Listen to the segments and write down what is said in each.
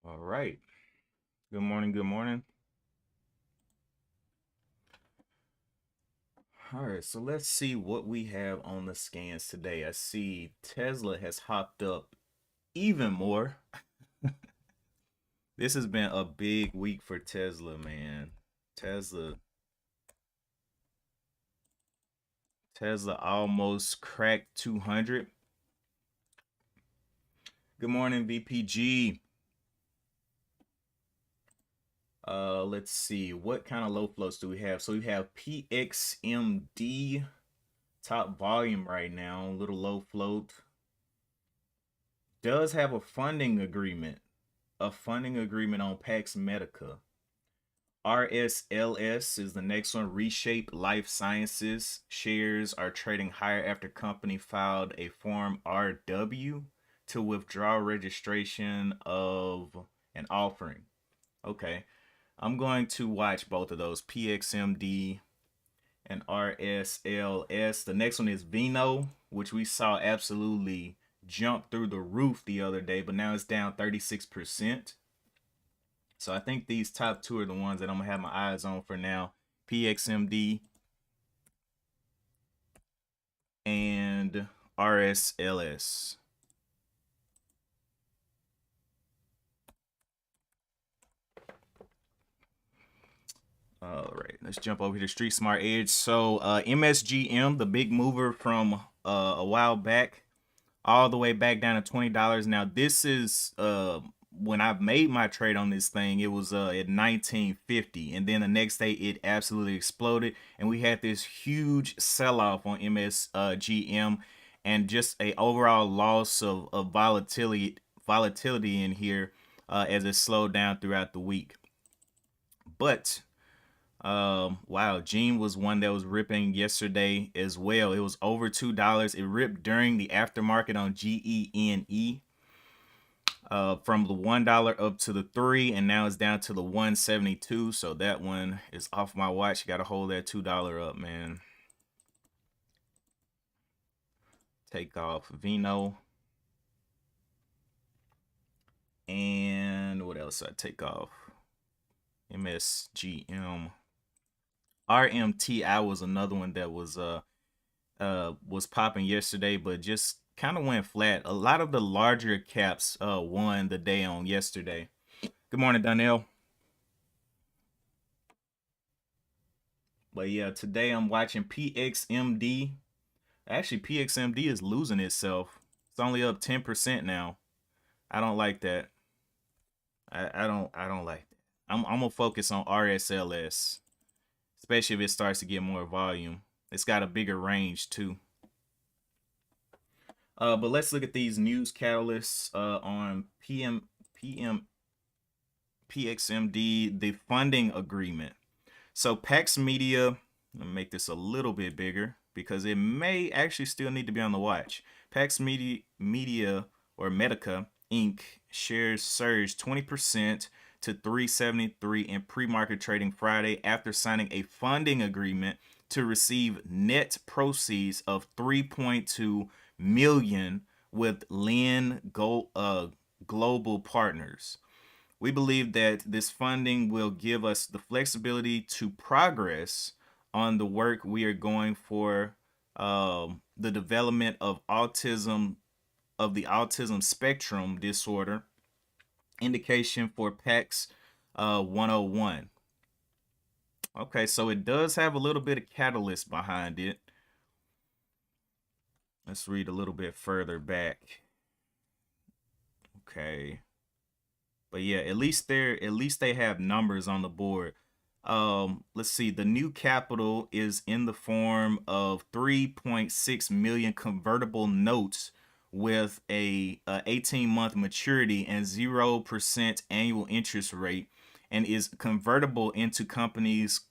All right. Good morning. Good morning. All right. So let's see what we have on the scans today. I see Tesla has hopped up even more. This has been a big week for Tesla, man. Tesla Tesla almost cracked 200. Good morning, VPG. Let's see. What kind of low floats do we have? So we have PXMD top volume right now, little low float. Does have a funding agreement on Pax Medica. RSLS is the next one. Reshape Life Sciences shares are trading higher after company filed a Form RW to withdraw registration of an offering. Okay. I'm going to watch both of those, PXMD and RSLS. The next one is Vino, which we saw absolutely jump through the roof the other day, but now it's down 36%. So I think these top two are the ones that I'm gonna have my eyes on for now. PXMD and RSLS. All right, let's jump over here to Street Smart Edge. So MSGM, the big mover from a while back, all the way back down to $20. Now this is when I made my trade on this thing, it was at 1950, and then the next day it absolutely exploded, and we had this huge sell-off on MSGM, and just a overall loss of volatility in here as it slowed down throughout the week. But wow, Gene was one that was ripping yesterday as well. It was over $2. It ripped during the aftermarket on GENE. From the $1 up to the 3, and now it's down to the 172. So that one is off my watch. You gotta hold that $2 up, man. Take off Vino. And what else I take off? MSGM. RMTI was another one that was popping yesterday, but just kind of went flat. A lot of the larger caps won the day on yesterday. Good morning, Donnell. But yeah, today I'm watching PXMD. Actually, PXMD is losing itself. It's only up 10% now. I don't like that. I don't like that. I'm gonna focus on RSLS, especially if it starts to get more volume. It's got a bigger range too. But let's look at these news catalysts on PXMD, the funding agreement. So Pax Media, let me make this a little bit bigger because it may actually still need to be on the watch. Pax Media or Medica Inc. shares surged 20% to 373 in pre-market trading Friday after signing a funding agreement to receive net proceeds of 3.2 million with Lynn Global Partners. We believe that this funding will give us the flexibility to progress on the work we are going for, the development of the autism spectrum disorder indication for PAX 101. Okay, so it does have a little bit of catalyst behind it. Let's read a little bit further back. Okay. But yeah, at least they have numbers on the board. Let's see. The new capital is in the form of 3.6 million convertible notes with a 18-month maturity and 0% annual interest rate, and is convertible into companies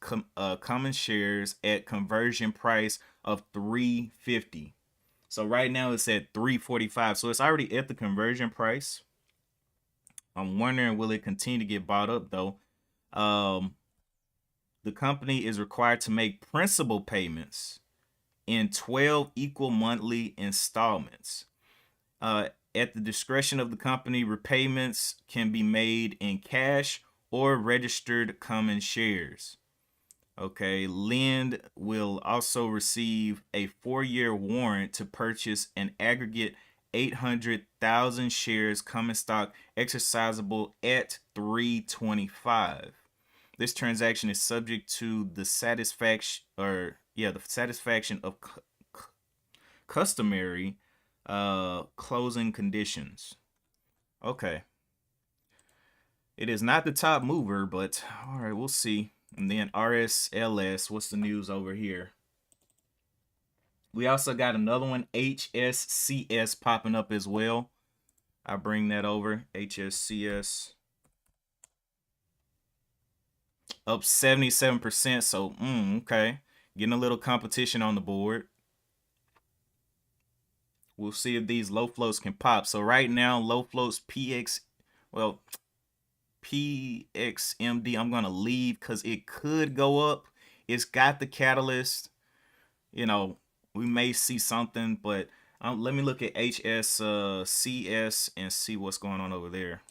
common shares at conversion price of 350. So right now it's at 345. So it's already at the conversion price. I'm wondering, will it continue to get bought up though? Um, the company is required to make principal payments in 12 equal monthly installments. at the discretion of the company, repayments can be made in cash or registered common shares. Okay, Lind will also receive a 4-year warrant to purchase an aggregate 800,000 shares common stock exercisable at 325. This transaction is subject to the satisfaction of customary closing conditions. Okay. It is not the top mover, but all right, we'll see. And then RSLS, what's the news over here? We also got another one, HSCS, popping up as well. I'll bring that over. HSCS up 77%. So, okay. Getting a little competition on the board. We'll see if these low floats can pop. So right now, low floats PXMD, I'm going to leave because it could go up. It's got the catalyst. You know, we may see something, but let me look at HSCS and see what's going on over there.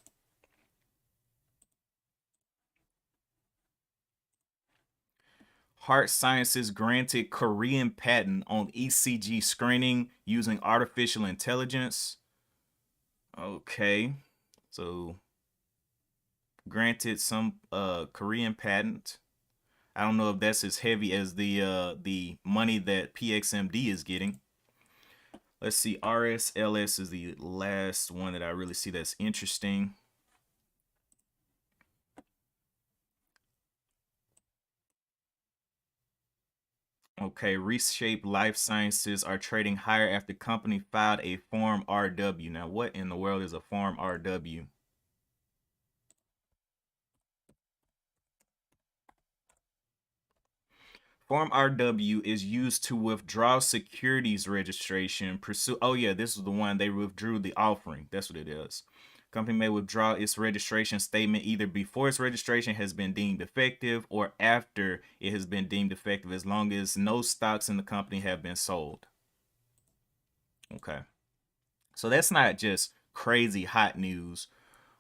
Heart Sciences granted Korean patent on ECG screening using artificial intelligence. Okay, so granted some Korean patent. I don't know if that's as heavy as the money that PXMD is getting. Let's see, RSLS is the last one that I really see that's interesting. Okay, Reshape Life Sciences are trading higher after company filed a Form RW. Now, what in the world is a Form RW? Form RW is used to withdraw securities registration. Oh yeah, this is the one they withdrew the offering. That's what it is. Company may withdraw its registration statement either before its registration has been deemed effective or after it has been deemed effective, as long as no stocks in the company have been sold. Okay, so that's not just crazy hot news.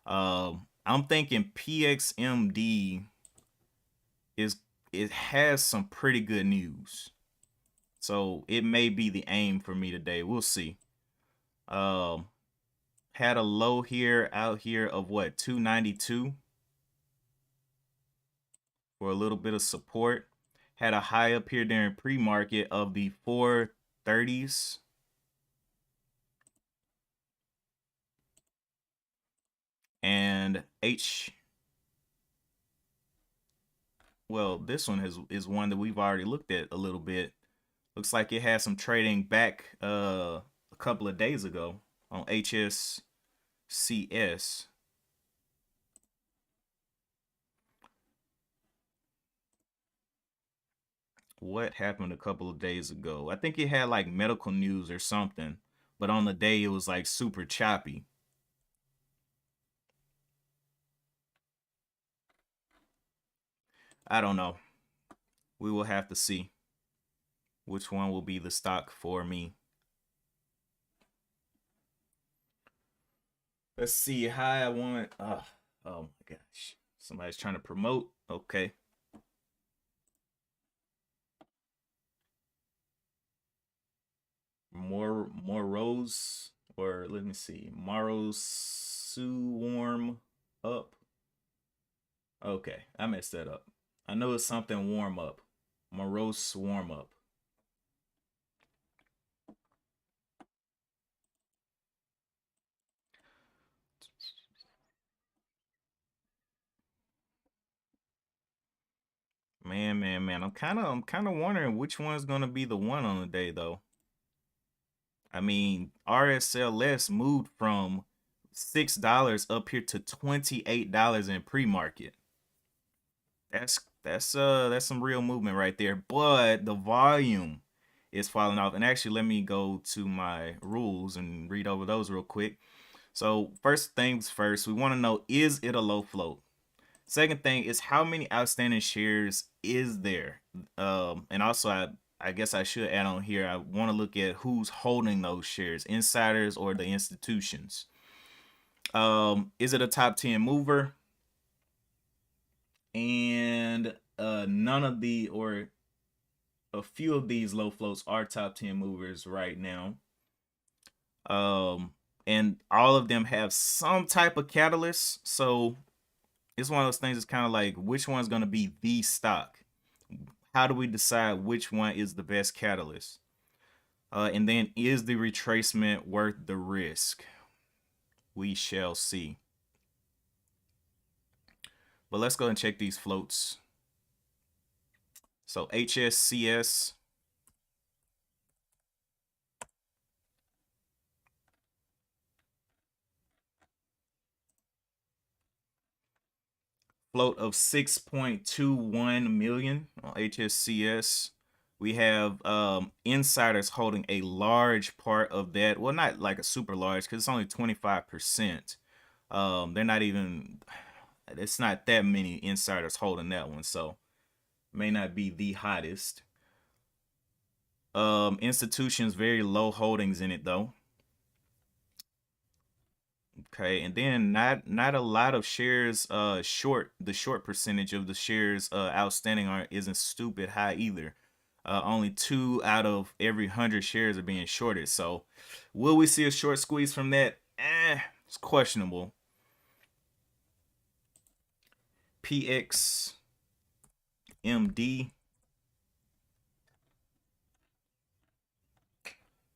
I'm thinking PXMD it has some pretty good news. So it may be the aim for me today. We'll see. Had a low out here of what, 292 for a little bit of support. Had a high up here during pre-market of the 430s. And this one is one that we've already looked at a little bit. Looks like it had some trading back a couple of days ago on HSCS. What happened a couple of days ago? I think it had like medical news or something, but on the day it was like super choppy. I don't know. We will have to see which one will be the stock for me. Let's see how I want. Oh my gosh. Somebody's trying to promote. Okay. More rows, or let me see. Morose warm up. Okay, I messed that up. I know it's something warm up. Morose warm up. Man. I'm kind of wondering which one's gonna be the one on the day though. I mean, RSLS moved from $6 up here to $28 in pre-market. That's some real movement right there. But the volume is falling off. And actually, let me go to my rules and read over those real quick. So first things first, we want to know, is it a low float? Second thing is, how many outstanding shares is there? And also, I guess I should add on here, I want to look at who's holding those shares, insiders or the institutions. Is it a top 10 mover? And none of the, or a few of these low floats are top 10 movers right now. And all of them have some type of catalyst. So it's one of those things. It's kind of like, which one's going to be the stock? How do we decide which one is the best catalyst? And then, is the retracement worth the risk? We shall see. But let's go and check these floats. So HSCS. Float of 6.21 million on HSCS. We have insiders holding a large part of that. Well, not like a super large, because it's only 25%. They're not even, it's not that many insiders holding that one, so may not be the hottest. Institutions, very low holdings in it though. Okay, and then not a lot of shares short. The short percentage of the shares outstanding isn't stupid high either. Only 2 out of every 100 shares are being shorted. So will we see a short squeeze from that? It's questionable. PXMD.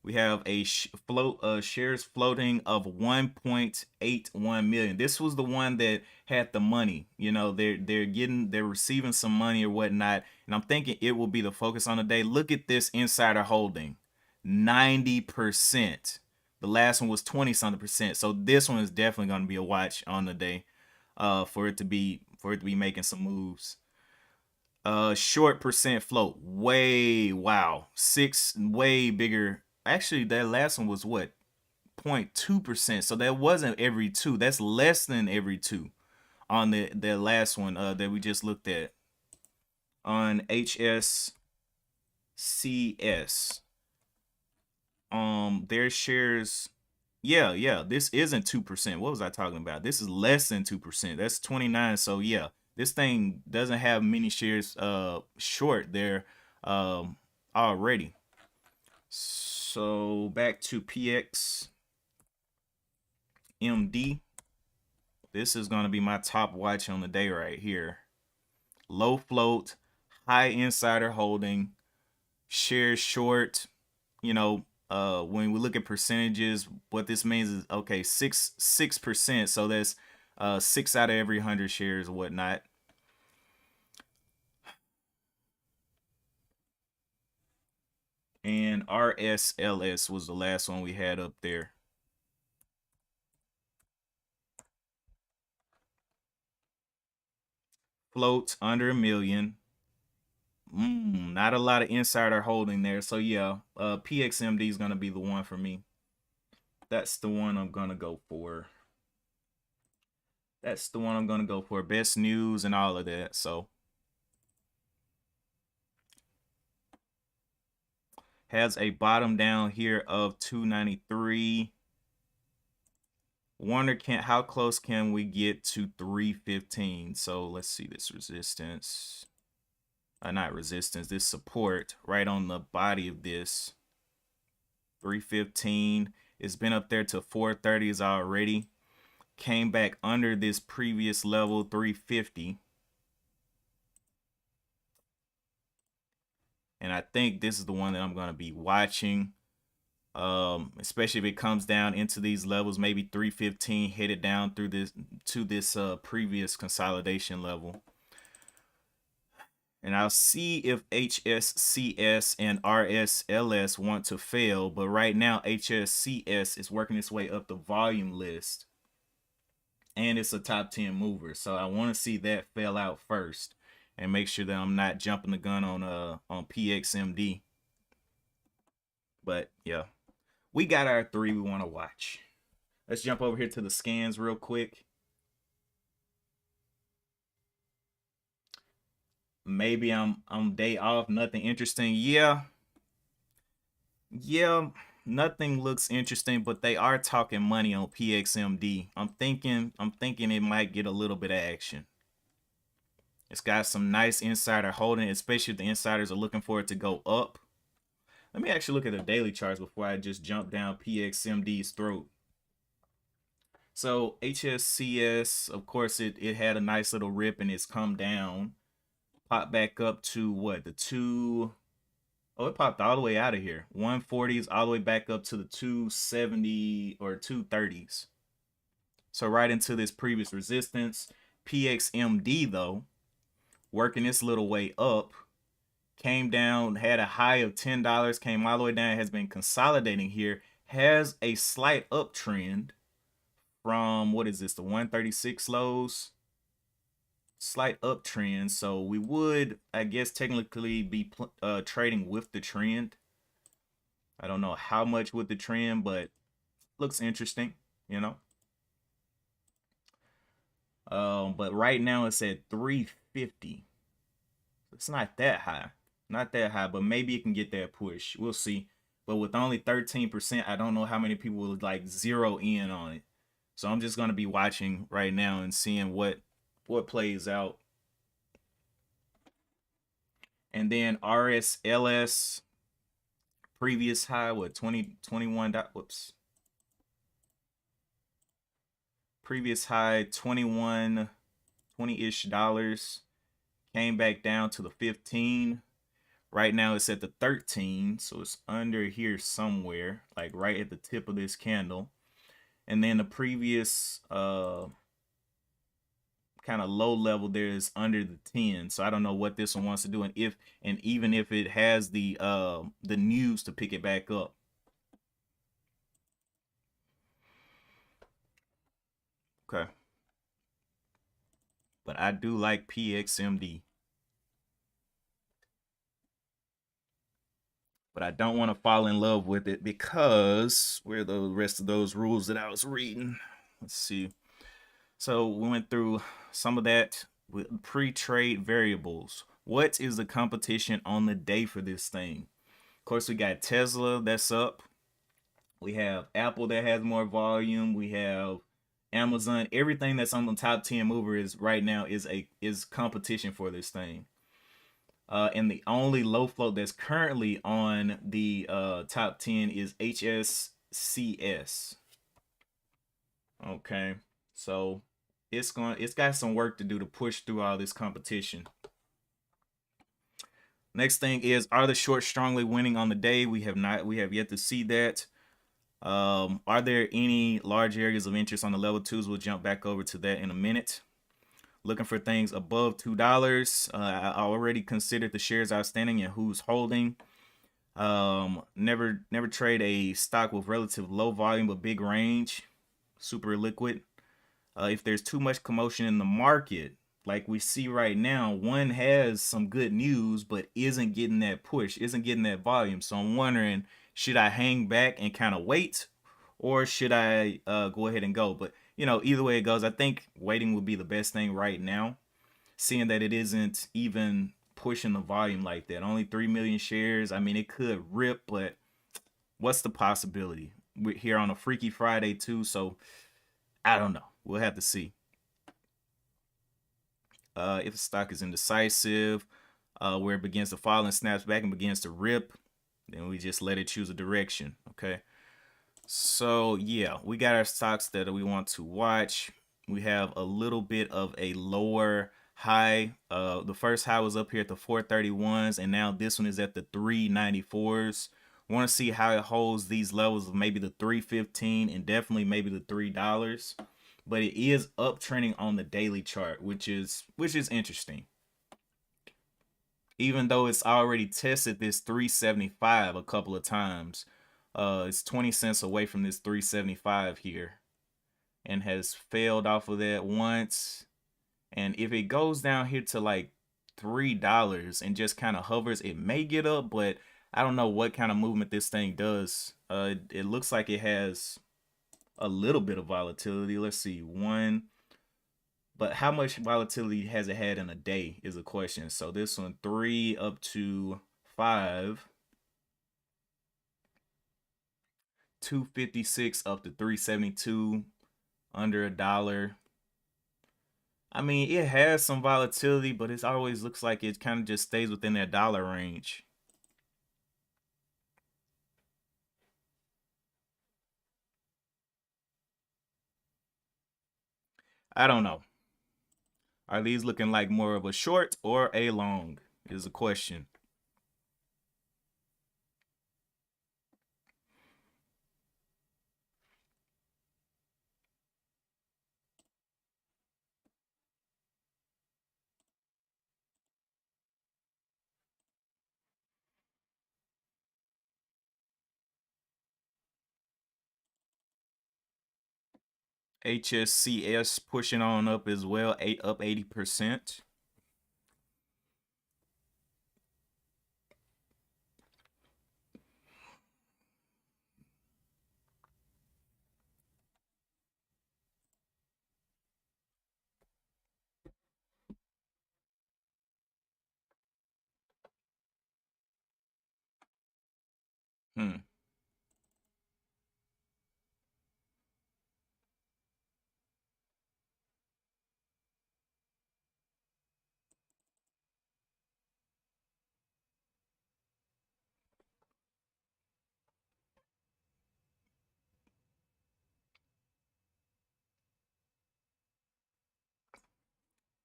We have a shares floating of 1.81 million. This was the one that had the money. You know, they're receiving some money or whatnot, and I'm thinking it will be the focus on the day. Look at this insider holding, 90%. The last one was 20-something percent. So this one is definitely going to be a watch on the day, for it to be making some moves. Short percent float, way bigger. Actually, that last one was what, 0.2%. So that wasn't every two. That's less than every two on the last one that we just looked at on HSCS. Their shares, yeah, this isn't 2%. What was I talking about? This is less than 2%. That's 29. So yeah, this thing doesn't have many shares short there already. So back to PXMD. This is going to be my top watch on the day right here. Low float, high insider holding, shares short. You know, when we look at percentages, what this means is, okay, 6%. So that's 6 out of every 100 shares or whatnot. And RSLS was the last one we had up there. Floats under 1 million. Not a lot of insider holding there. So yeah, PXMD is going to be the one for me. That's the one I'm going to go for. Best news and all of that. So has a bottom down here of 293. Wonder how close can we get to 315? So let's see this resistance. Not resistance, this support right on the body of this. 315. It's been up there to 430s already. Came back under this previous level, 350. And I think this is the one that I'm going to be watching. Especially if it comes down into these levels, maybe 315, headed down through this to this previous consolidation level. And I'll see if HSCS and RSLS want to fail, but right now HSCS is working its way up the volume list, and it's a top 10 mover. So I want to see that fail out first and make sure that I'm not jumping the gun on PXMD. But yeah, we got our 3 we want to watch. Let's jump over here to the scans real quick. maybe I'm day off, nothing interesting. Yeah, yeah, nothing looks interesting, but they are talking money on PXMD. I'm thinking it might get a little bit of action. It's got some nice insider holding, especially if the insiders are looking for it to go up. Let me actually look at the daily charts before I just jump down PXMD's throat. So HSCS, of course, it had a nice little rip and it's come down. Popped back up to what? The two. Oh, it popped all the way out of here. 140s all the way back up to the 270 or 230s. So right into this previous resistance. PXMD though, working its little way up, came down, had a high of $10, came all the way down, has been consolidating here, has a slight uptrend from, what is this, the 136 lows? Slight uptrend. So we would, I guess, technically be trading with the trend. I don't know how much with the trend, but looks interesting, you know. But right now it's at 350. It's not that high. Not that high, but maybe it can get that push. We'll see. But with only 13%, I don't know how many people will like zero in on it. So I'm just gonna be watching right now and seeing what plays out. And then RSLS previous high, what, 21. Whoops. Previous high 21, 20-ish dollars. Came back down to the 15. Right now it's at the 13, so it's under here somewhere, like right at the tip of this candle. And then the previous kind of low level there is under the 10. So I don't know what this one wants to do, and even if it has the news to pick it back up. Okay. But I do like PXMD. But I don't want to fall in love with it because where are the rest of those rules that I was reading? Let's see. So we went through some of that with pre-trade variables. What is the competition on the day for this thing? Of course, we got Tesla that's up. We have Apple that has more volume. We have Amazon. Everything that's on the top 10 mover is right now is competition for this thing. And the only low float that's currently on the top 10 is HSCS. Okay, so it's got some work to do to push through all this competition. Next thing is, are the shorts strongly winning on the day? We have yet to see that. Are there any large areas of interest on the level twos? We'll jump back over to that in a minute. Looking for things above $2. I already considered the shares outstanding and who's holding. Never trade a stock with relative low volume but big range. Super liquid. If there's too much commotion in the market, like we see right now, one has some good news but isn't getting that push, isn't getting that volume. So I'm wondering, should I hang back and kind of wait, or should I go ahead and go? But you know, either way it goes, I think waiting would be the best thing right now, seeing that it isn't even pushing the volume like that. Only 3 million shares. I mean, it could rip, but what's the possibility? We're here on a Freaky Friday too, so I don't know. We'll have to see. If the stock is indecisive, where it begins to fall and snaps back and begins to rip, then we just let it choose a direction. Okay. So yeah, we got our stocks that we want to watch. We have a little bit of a lower high. The first high was up here at the 431s, and now this one is at the 394s. Want to see how it holds these levels of maybe the 315 and definitely maybe the $3. But it is uptrending on the daily chart, which is interesting. Even though it's already tested this 375 a couple of times. It's 20 cents away from this 375 here and has failed off of that once. And if it goes down here to like $3 and just kind of hovers, it may get up, but I don't know what kind of movement this thing does. It looks like it has a little bit of volatility. Let's see, 1, But how much volatility has it had in a day is a question. So this one, 3 up to 5, 256 up to 372, under a dollar. I mean, it has some volatility, but it always looks like it kind of just stays within that dollar range. I don't know. Are these looking like more of a short or a long? Is a question. HSCS pushing on up as well, up 80%. Hmm.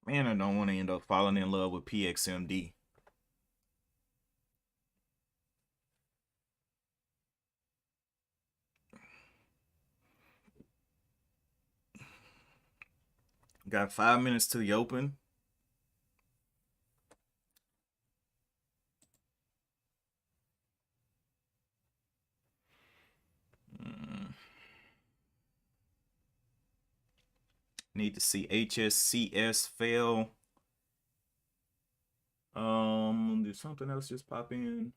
Man, I don't want to end up falling in love with PXMD. Got 5 minutes to the open. Mm. Need to see HSCS fail. Did something else just pop in?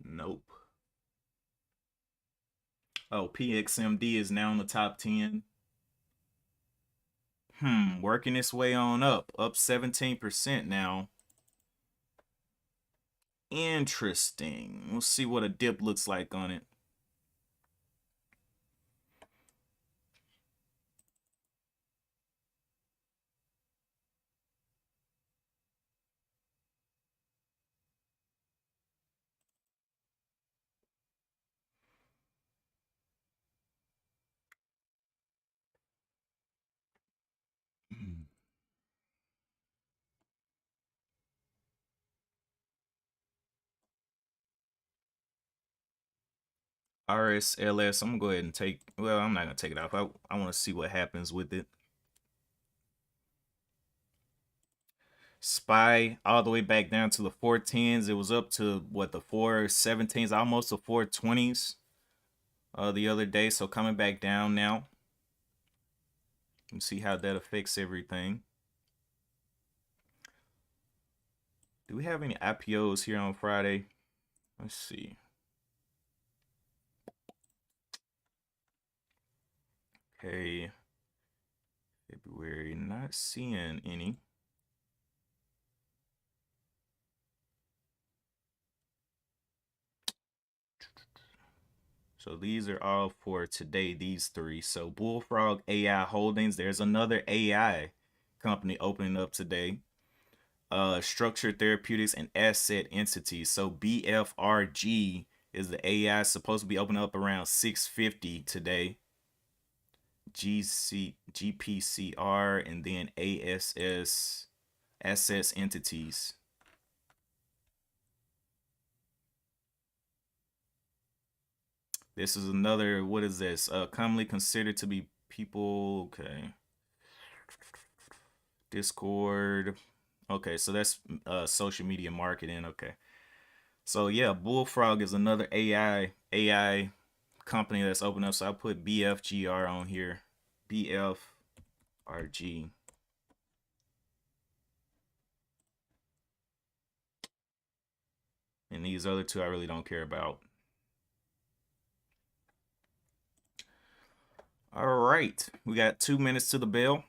Nope. Oh, PXMD is now in the top 10. Working its way on up 17% now. Interesting. We'll see what a dip looks like on it. RSLS, I'm gonna go ahead and take, well, I'm not gonna take it off. I want to see what happens with it. SPY all the way back down to the 410s. It was up to what, the 417s, almost the 420s the other day. So coming back down now. Let's see how that affects everything. Do we have any IPOs here on Friday? Let's see. Okay. February, not seeing any. So these are all for today, these three. So Bullfrog AI Holdings, there's another AI company opening up today. Structured Therapeutics and Asset Entities. So BFRG is the AI supposed to be opening up around 650 today. GPCR and then ASS Assets Entities. This is another, what is this? Commonly considered to be people, okay. Discord. Okay, so that's social media marketing. Okay. So yeah, Bullfrog is another AI company that's open up. So I put BFGR on here. BFRG. And these other two I really don't care about. All right, we got 2 minutes to the bell.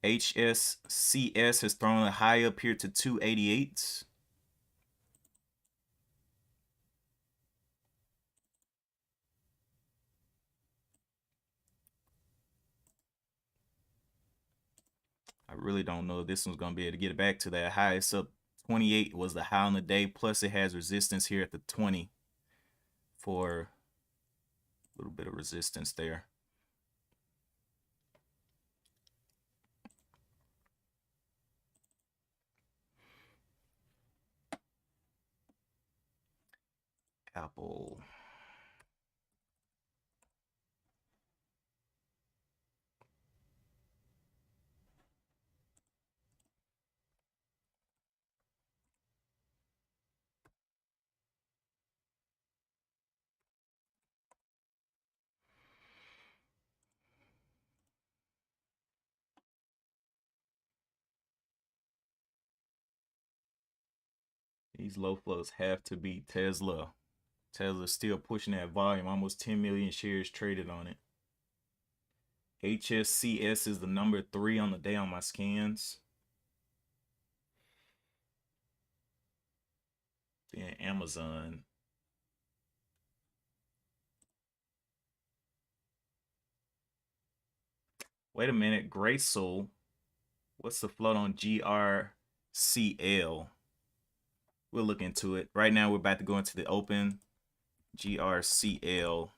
HSCS has thrown a high up here to 288s. I really don't know if this one's going to be able to get it back to that high. It's up 28 was the high on the day. Plus it has resistance here at the 20 for a little bit of resistance there. Apple. These low flows have to be Tesla. Tesla's still pushing that volume. Almost 10 million shares traded on it. HSCS is the number 3 on the day on my scans. Then Amazon. Wait a minute. Graysoul. What's the float on GRCL? We'll look into it. Right now, we're about to go into the open. GRCL.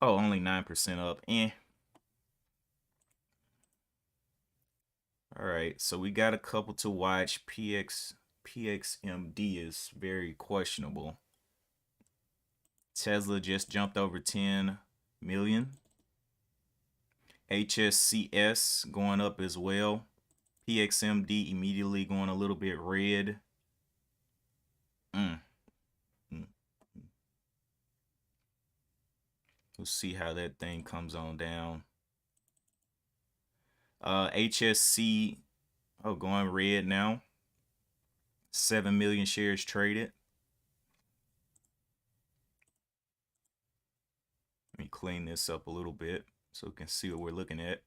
Oh, only 9% up. All right, so we got a couple to watch. PXMD is very questionable. Tesla just jumped over 10 million. HSCS going up as well. PXMD immediately going a little bit red. We'll see how that thing comes on down. HSC, oh, going red now. 7 million shares traded. Let me clean this up a little bit so we can see what we're looking at.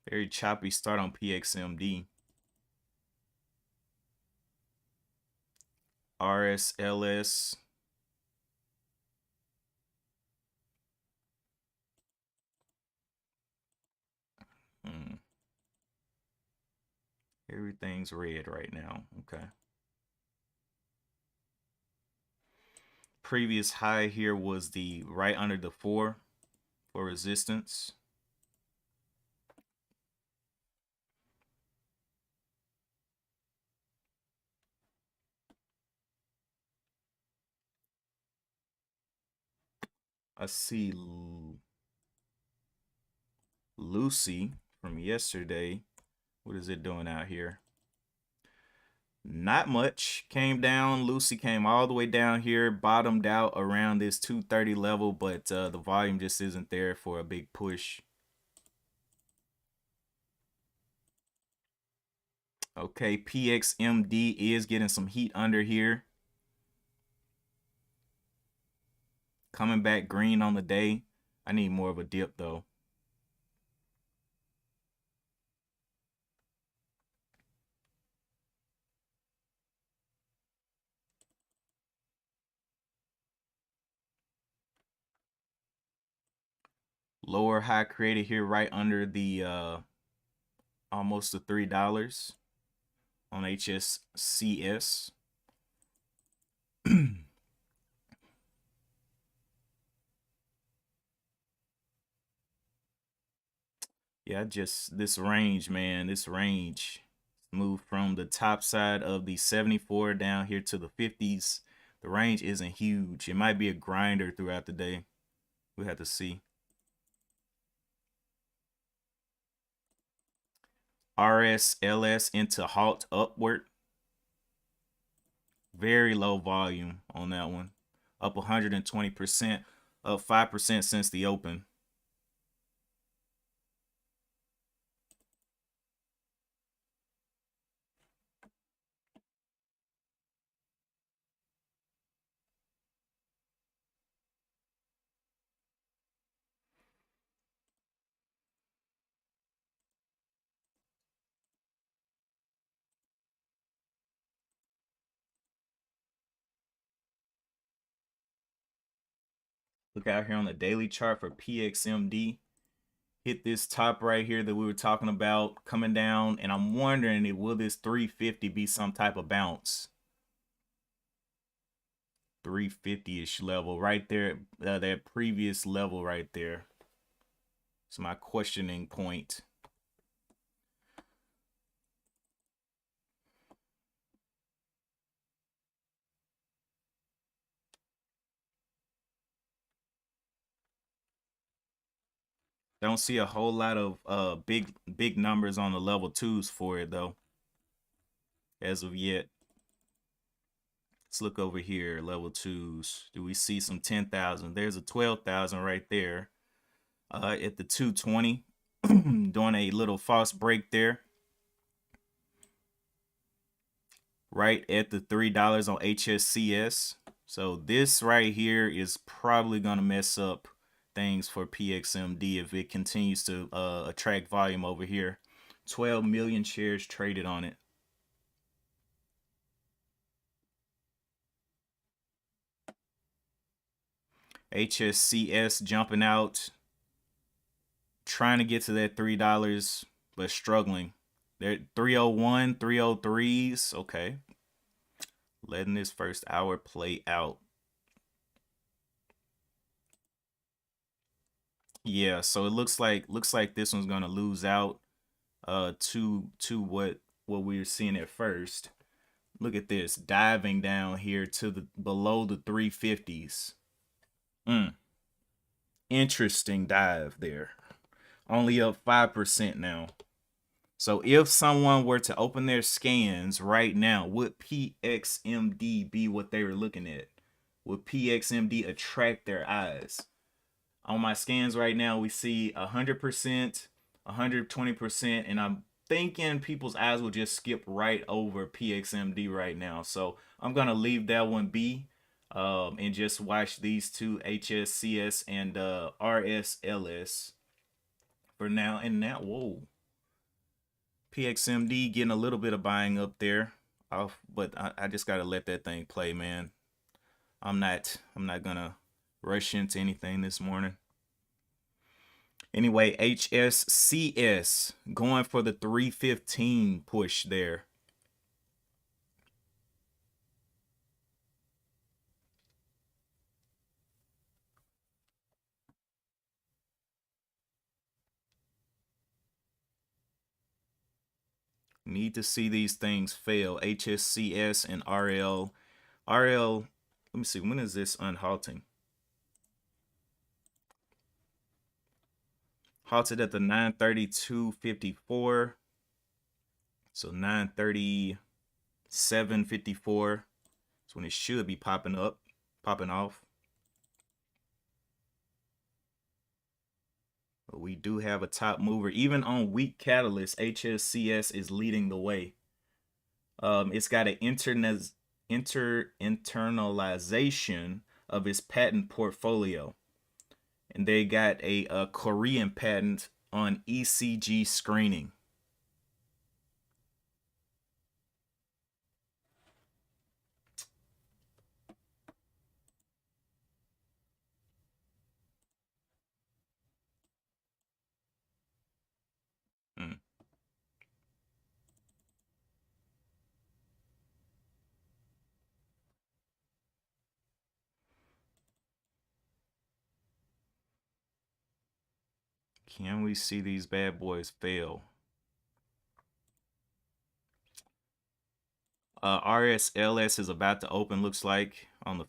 Very choppy start on PXMD. RSLS. Everything's red right now. Okay. Previous high here was the right under the 4 for resistance. I see Lucy from yesterday. What is it doing out here? Not much. Came down. Lucy came all the way down here, bottomed out around this 230 level, but the volume just isn't there for a big push. Okay, PXMD is getting some heat under here. Coming back green on the day. I need more of a dip though. Lower high created here right under the almost the $3 on HSCS. Yeah, just this range, man. This range moved from the top side of the 74 down here to the 50s. The range isn't huge. It might be a grinder throughout the day. We'll have to see. RSLS into halt upward. Very low volume on that one. Up 120%, up 5% since the open. Look out here on the daily chart for PXMD. Hit this top right here that we were talking about coming down, and I'm wondering, will this 350 be some type of bounce? 350-ish level right there, that previous level right there. It's my questioning point. Don't see a whole lot of big numbers on the level 2s for it though, as of yet. Let's look over here, level 2s. Do we see some 10,000? There's a 12,000 right there. At the 220, doing a little false break there. Right at the $3 on HSCS. So this right here is probably gonna mess up things for PXMD if it continues to attract volume over here. 12 million shares traded on it. HSCS jumping out, trying to get to that $3, but struggling. They're 301, 303s. Okay. Letting this first hour play out. Yeah, so it looks like this one's gonna lose out to what we were seeing at first. Look at this, diving down here to the below the 350s. Interesting dive there. Only up 5% now. So if someone were to open their scans right now, would PXMD be what they were looking at? Would PXMD attract their eyes? On my scans right now, we see 100%, 120%, and I'm thinking people's eyes will just skip right over PXMD right now. So I'm gonna leave that one be, and just watch these two, HSCS and RSLS, for now. And now, whoa, PXMD getting a little bit of buying up there, but I just gotta let that thing play, man. I'm not gonna rush into anything this morning. Anyway, HSCS going for the 315 push there. Need to see these things fail. HSCS and RL. RL, let me see, when is this unhalting? Halted at the 932.54. So 937.54. That's when it should be popping off. But we do have a top mover. Even on weak catalyst, HSCS is leading the way. It's got an internalization of its patent portfolio. And they got a Korean patent on ECG screening. Can we see these bad boys fail? RSLS is about to open, looks like, on the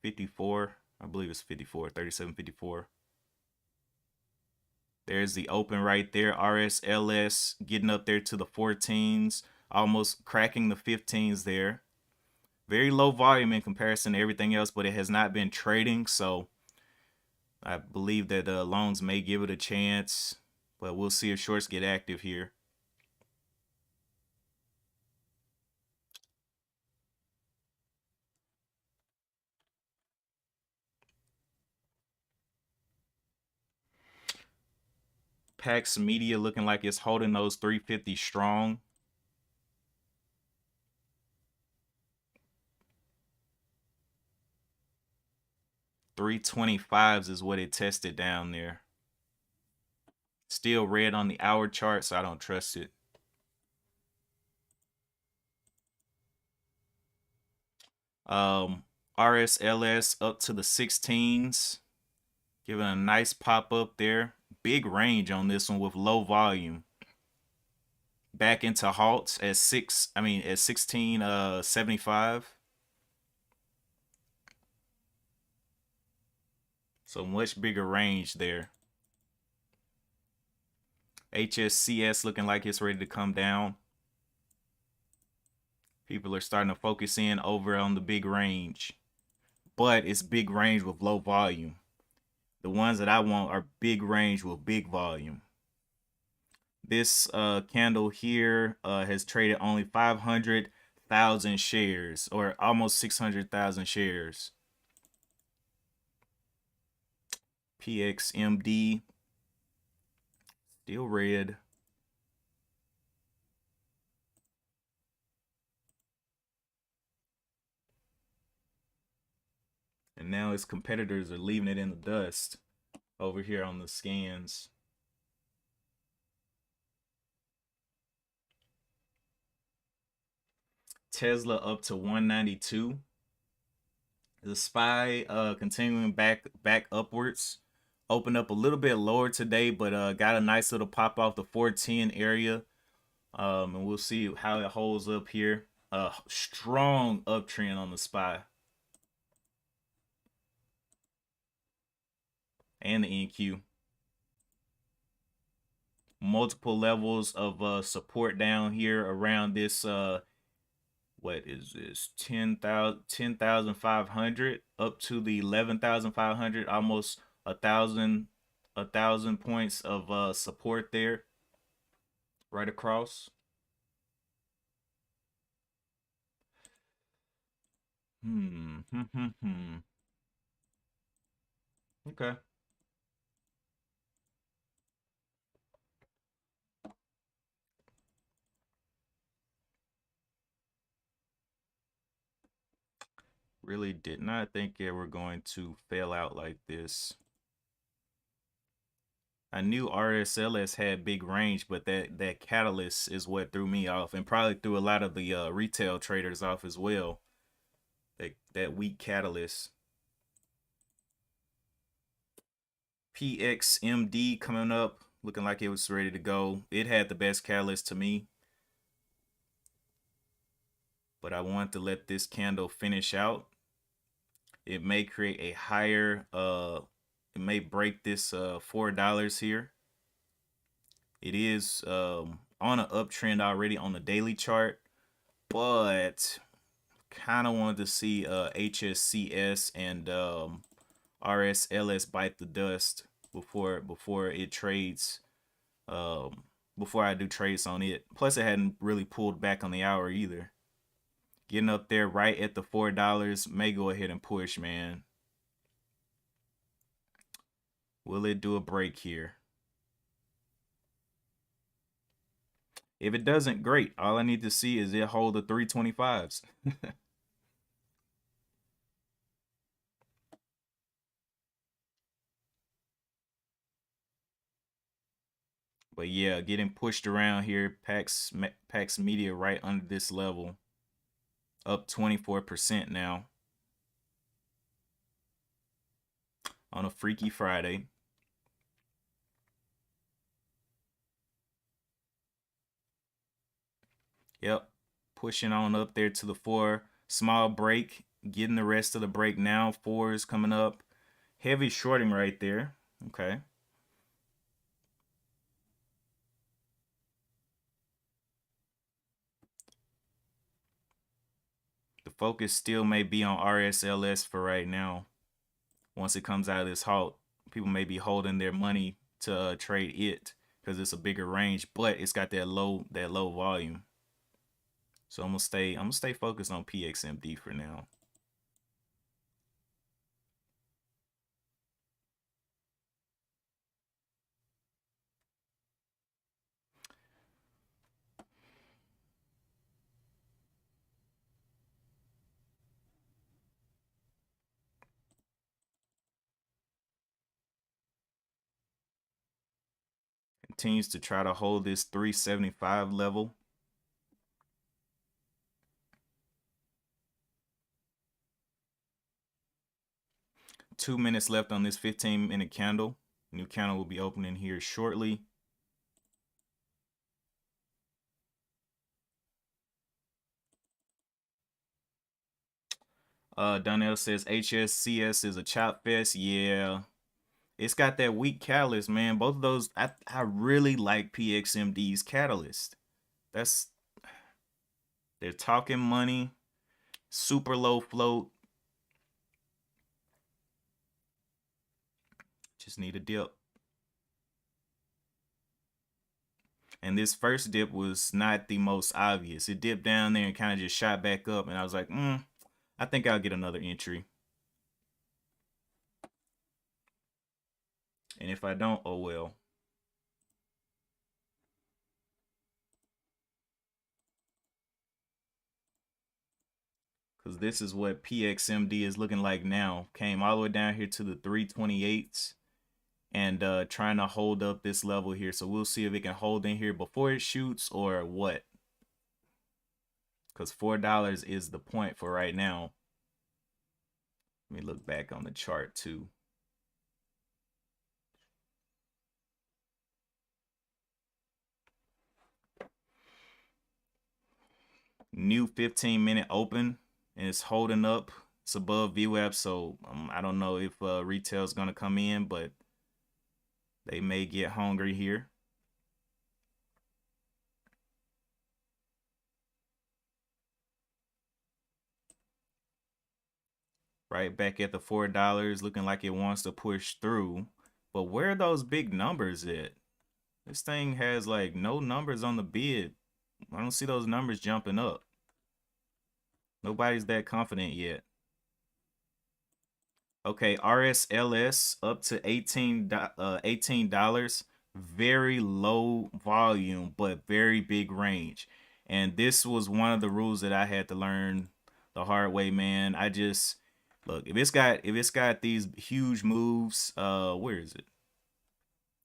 54. I believe it's 54, 37.54. There's the open right there. RSLS getting up there to the 14s, almost cracking the 15s there. Very low volume in comparison to everything else, but it has not been trading, so I believe that longs may give it a chance, but we'll see if shorts get active here. Pax Media looking like it's holding those 350 strong. 325s is what it tested down there. Still red on the hour chart, so I don't trust it. RSLS up to the 16s, giving a nice pop up there. Big range on this one with low volume. Back into halts at 1675. So much bigger range there. HSCS looking like it's ready to come down. People are starting to focus in over on the big range, but it's big range with low volume. The ones that I want are big range with big volume. This candle here has traded only 500,000 shares, or almost 600,000 shares. PXMD still red. And now its competitors are leaving it in the dust over here on the scans. Tesla up to 192. The SPY continuing back upwards. Opened up a little bit lower today, but got a nice little pop off the 410 area. And we'll see how it holds up here. Strong uptrend on the SPY. And the NQ. Multiple levels of support down here around this what is this, 10,500 up to the 11,500, almost a thousand points of support there right across. Okay. Really did not think it were going to fail out like this. I knew RSLS had big range, but that catalyst is what threw me off, and probably threw a lot of the retail traders off as well. That weak catalyst. PXMD coming up, looking like it was ready to go. It had the best catalyst to me, but I wanted to let this candle finish out. It may create a higher, it may break this $4 here. It is on an uptrend already on the daily chart, but kind of wanted to see HSCS and RSLS bite the dust before it trades, before I do trades on it. Plus, it hadn't really pulled back on the hour either. Getting up there right at the $4 may go ahead and push, man. Will it do a break here? If it doesn't, great. All I need to see is it hold the 325s. But yeah, getting pushed around here. Pax Media right under this level. Up 24% now. On a Freaky Friday. Yep. Pushing on up there to the 4. Small break. Getting the rest of the break now. 4 is coming up. Heavy shorting right there. Okay. The focus still may be on RSLS for right now. Once it comes out of this halt, people may be holding their money to trade it because it's a bigger range, but it's got that low volume. So I'm gonna stay focused on PXMD for now. Continues to try to hold this 375 level. Two minutes left on this 15-minute candle. New candle will be opening here shortly. Donnell says HSCS is a chop fest. Yeah, it's got that weak catalyst, man. Both of those, I really like PXMD's catalyst. They're talking money, super low float. Just need a dip. And this first dip was not the most obvious. It dipped down there and kind of just shot back up. And I was like, I think I'll get another entry. And if I don't, oh well. Because this is what PXMD is looking like now. Came all the way down here to the 328s. And trying to hold up this level here. So we'll see if it can hold in here before it shoots or what. Because $4 is the point for right now. Let me look back on the chart too. New 15-minute open, and it's holding up. It's above VWAP, so I don't know if retail is going to come in, but they may get hungry here. Right back at the $4, looking like it wants to push through. But where are those big numbers at? This thing has like no numbers on the bid. I don't see those numbers jumping up. Nobody's that confident yet. Okay, RSLS up to $18. Very low volume, but very big range. And this was one of the rules that I had to learn the hard way, man. I just look, if it's got these huge moves, where is it?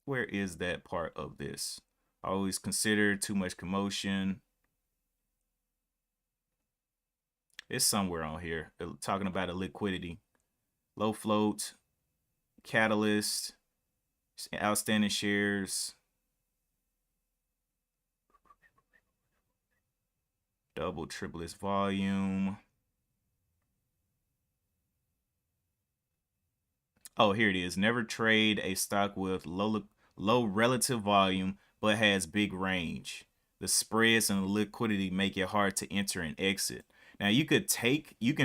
Where is that part of this? Always consider too much commotion. It's somewhere on here talking about a liquidity. Low float, catalyst, outstanding shares, double, triple its volume. Oh, here it is. Never trade a stock with low relative volume but has big range. The spreads and the liquidity make it hard to enter and exit. Now you can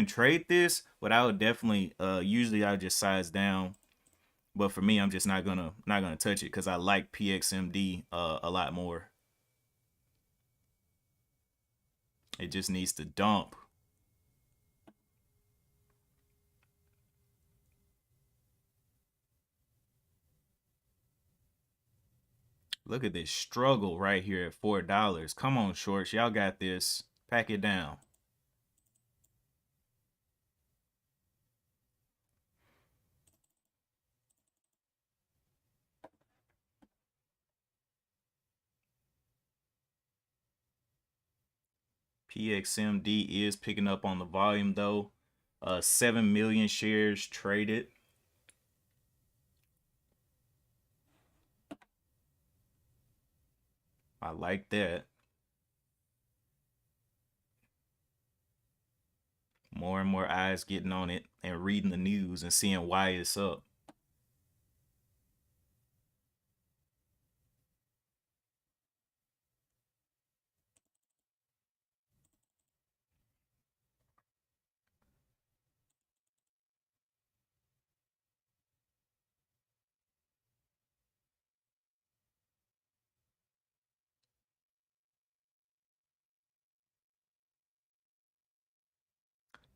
trade this, but I would definitely usually I would just size down. But for me, I'm just not gonna touch it because I like PXMD a lot more. It just needs to dump. Look at this struggle right here at $4. Come on, shorts. Y'all got this. Pack it down. PXMD is picking up on the volume though. 7 million shares traded. I like that. More and more eyes getting on it and reading the news and seeing why it's up.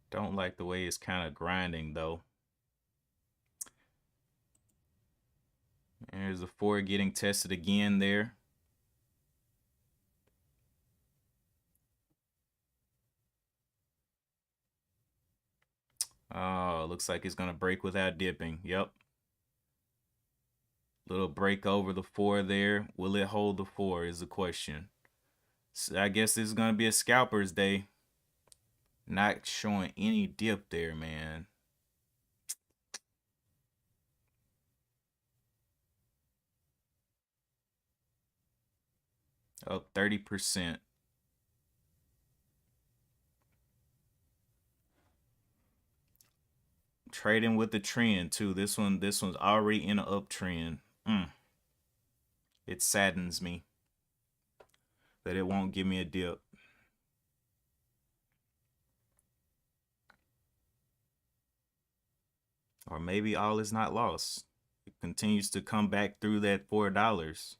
Don't like the way it's kind of grinding though. There's the 4 getting tested again there. Oh, looks like it's going to break without dipping. Yep. Little break over the 4 there. Will it hold the 4 is the question. So I guess this is going to be a scalper's day. Not showing any dip there, man. Up 30%. Trading with the trend too. This one's already in an uptrend. It saddens me that it won't give me a dip. Or maybe all is not lost. It continues to come back through that $4.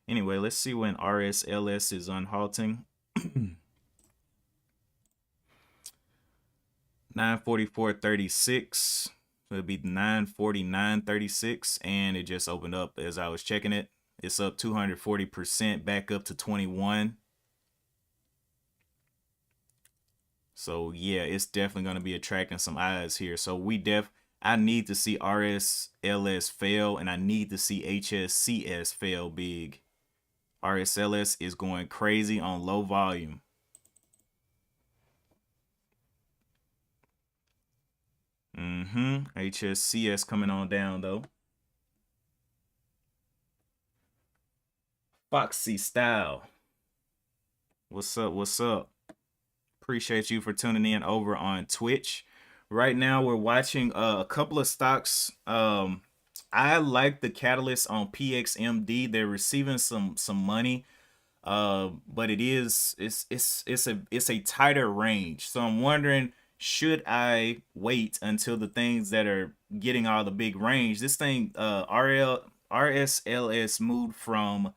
Anyway, let's see when RSLS is unhalting. 944.36. It'll be 949.36, and it just opened up as I was checking it. It's up 240% back up to 21. So yeah, it's definitely going to be attracting some eyes here. So I need to see RSLS fail, and I need to see HSCS fail big. RSLS is going crazy on low volume. HSCS coming on down though. Foxy Style. What's up? What's up? Appreciate you for tuning in over on Twitch. Right now we're watching a couple of stocks. I like the catalyst on PXMD. They're receiving some money. But it's a tighter range. So I'm wondering, should I wait until the things that are getting all the big range? This thing, RSLS moved from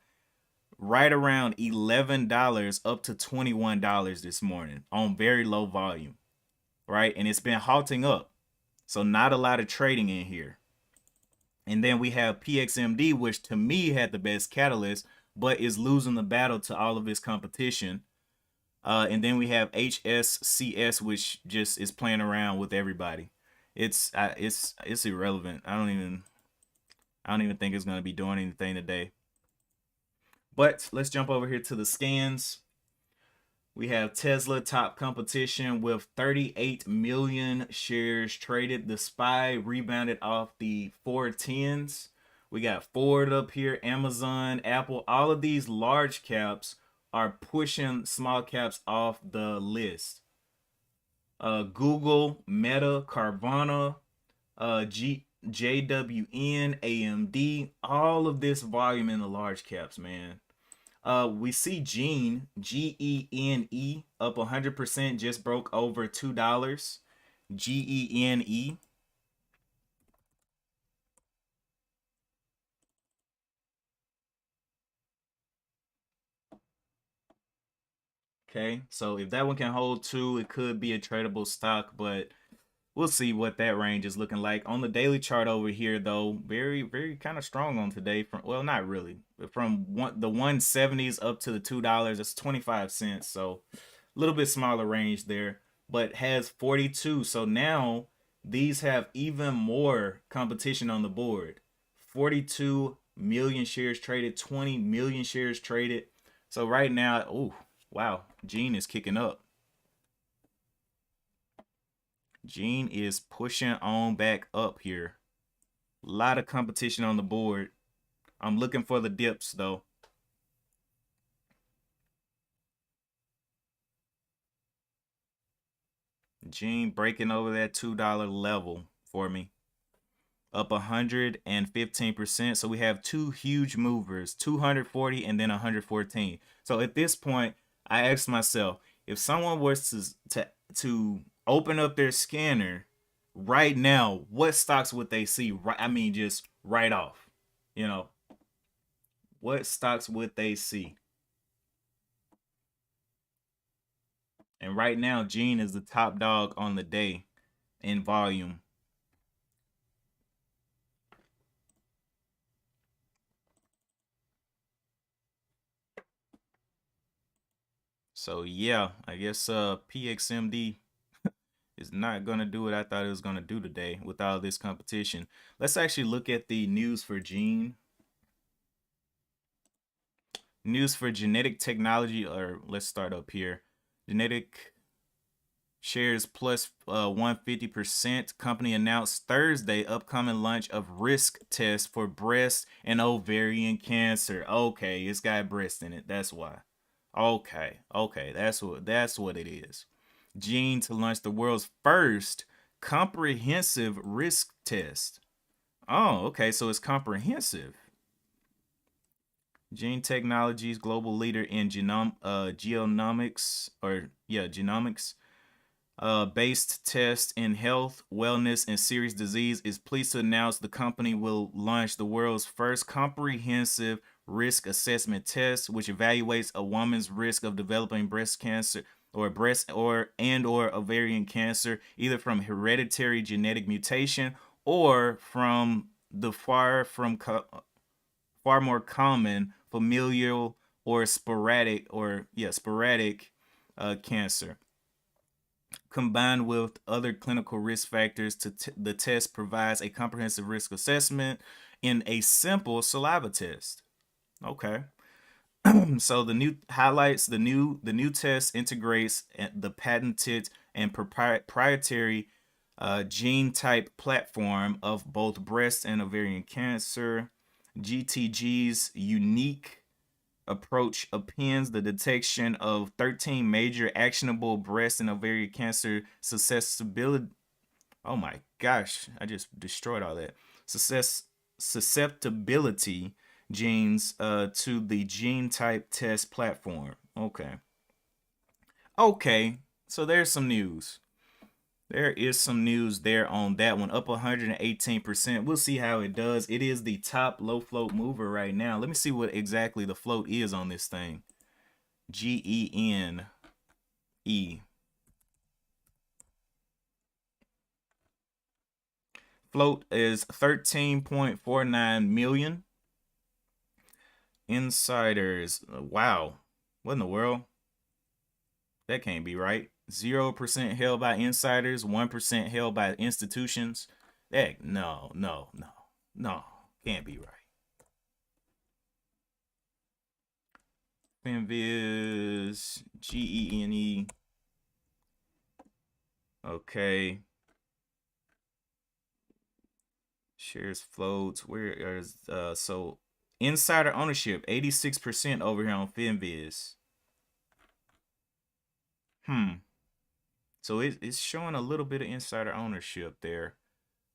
right around $11 up to $21 this morning on very low volume, right? And it's been halting up. So not a lot of trading in here. And then we have PXMD, which to me had the best catalyst, but is losing the battle to all of its competition. And then we have HSCS, which just is playing around with everybody. It's irrelevant. I don't even think it's gonna be doing anything today. But let's jump over here to the scans. We have Tesla top competition with 38 million shares traded. The SPY rebounded off the 410s. We got Ford up here, Amazon, Apple. All of these large caps are pushing small caps off the list. Google, Meta, Carvana, JWN, AMD, all of this volume in the large caps, man. We see Gene, GENE, up 100%, just broke over $2. GENE. Okay, so if that one can hold 2, it could be a tradable stock, but we'll see what that range is looking like. On the daily chart over here, though, very kind of strong on today. Well, not really. From the 170s up to the $2, that's 25 cents. So a little bit smaller range there, but has 42. So now these have even more competition on the board. 42 million shares traded, 20 million shares traded. So right now, oh, wow, Gene is kicking up. Gene is pushing on back up here. A lot of competition on the board. I'm looking for the dips though. Gene breaking over that $2 level for me. Up 115%. So we have two huge movers, 240 and then 114. So at this point, I asked myself, if someone was to open up their scanner right now, what stocks would they see? I mean, just right off, what stocks would they see? And right now, Gene is the top dog on the day in volume. So yeah, I guess PXMD It's not going to do what I thought it was going to do today with all this competition. Let's actually look at the news for gene. News for genetic technology, or let's start up here. Genetic shares plus 150%. Company announced Thursday upcoming launch of risk test for breast and ovarian cancer. Okay, it's got breast in it. That's why. Okay, that's what it is. Gene to launch the world's first comprehensive risk test. Oh, okay, so it's comprehensive. Gene Technologies, global leader in genomics, genomics based test in health, wellness, and serious disease, is pleased to announce the company will launch the world's first comprehensive risk assessment test, which evaluates a woman's risk of developing breast cancer or or ovarian cancer, either from hereditary genetic mutation or from the far more common familial or sporadic cancer. Combined with other clinical risk factors, the test provides a comprehensive risk assessment in a simple saliva test. Okay. So the new test integrates the patented and proprietary gene type platform of both breast and ovarian cancer. GTG's unique approach appends the detection of 13 major actionable breast and ovarian cancer susceptibility. Oh my gosh, I just destroyed all that. Susceptibility genes to the gene type test platform. Okay. Okay, so there's some news. There is some news there on that one, up 118%. We'll see how it does. It is the top low float mover right now. Let me see what exactly the float is on this thing. GENE. Float is 13.49 million. Insiders. Wow. What in the world? That can't be right. 0% held by insiders, 1% held by institutions. That no. Can't be right. Finviz, GENE. Okay. Shares floats. Where is so insider ownership 86% over here on Finviz. So it's showing a little bit of insider ownership there.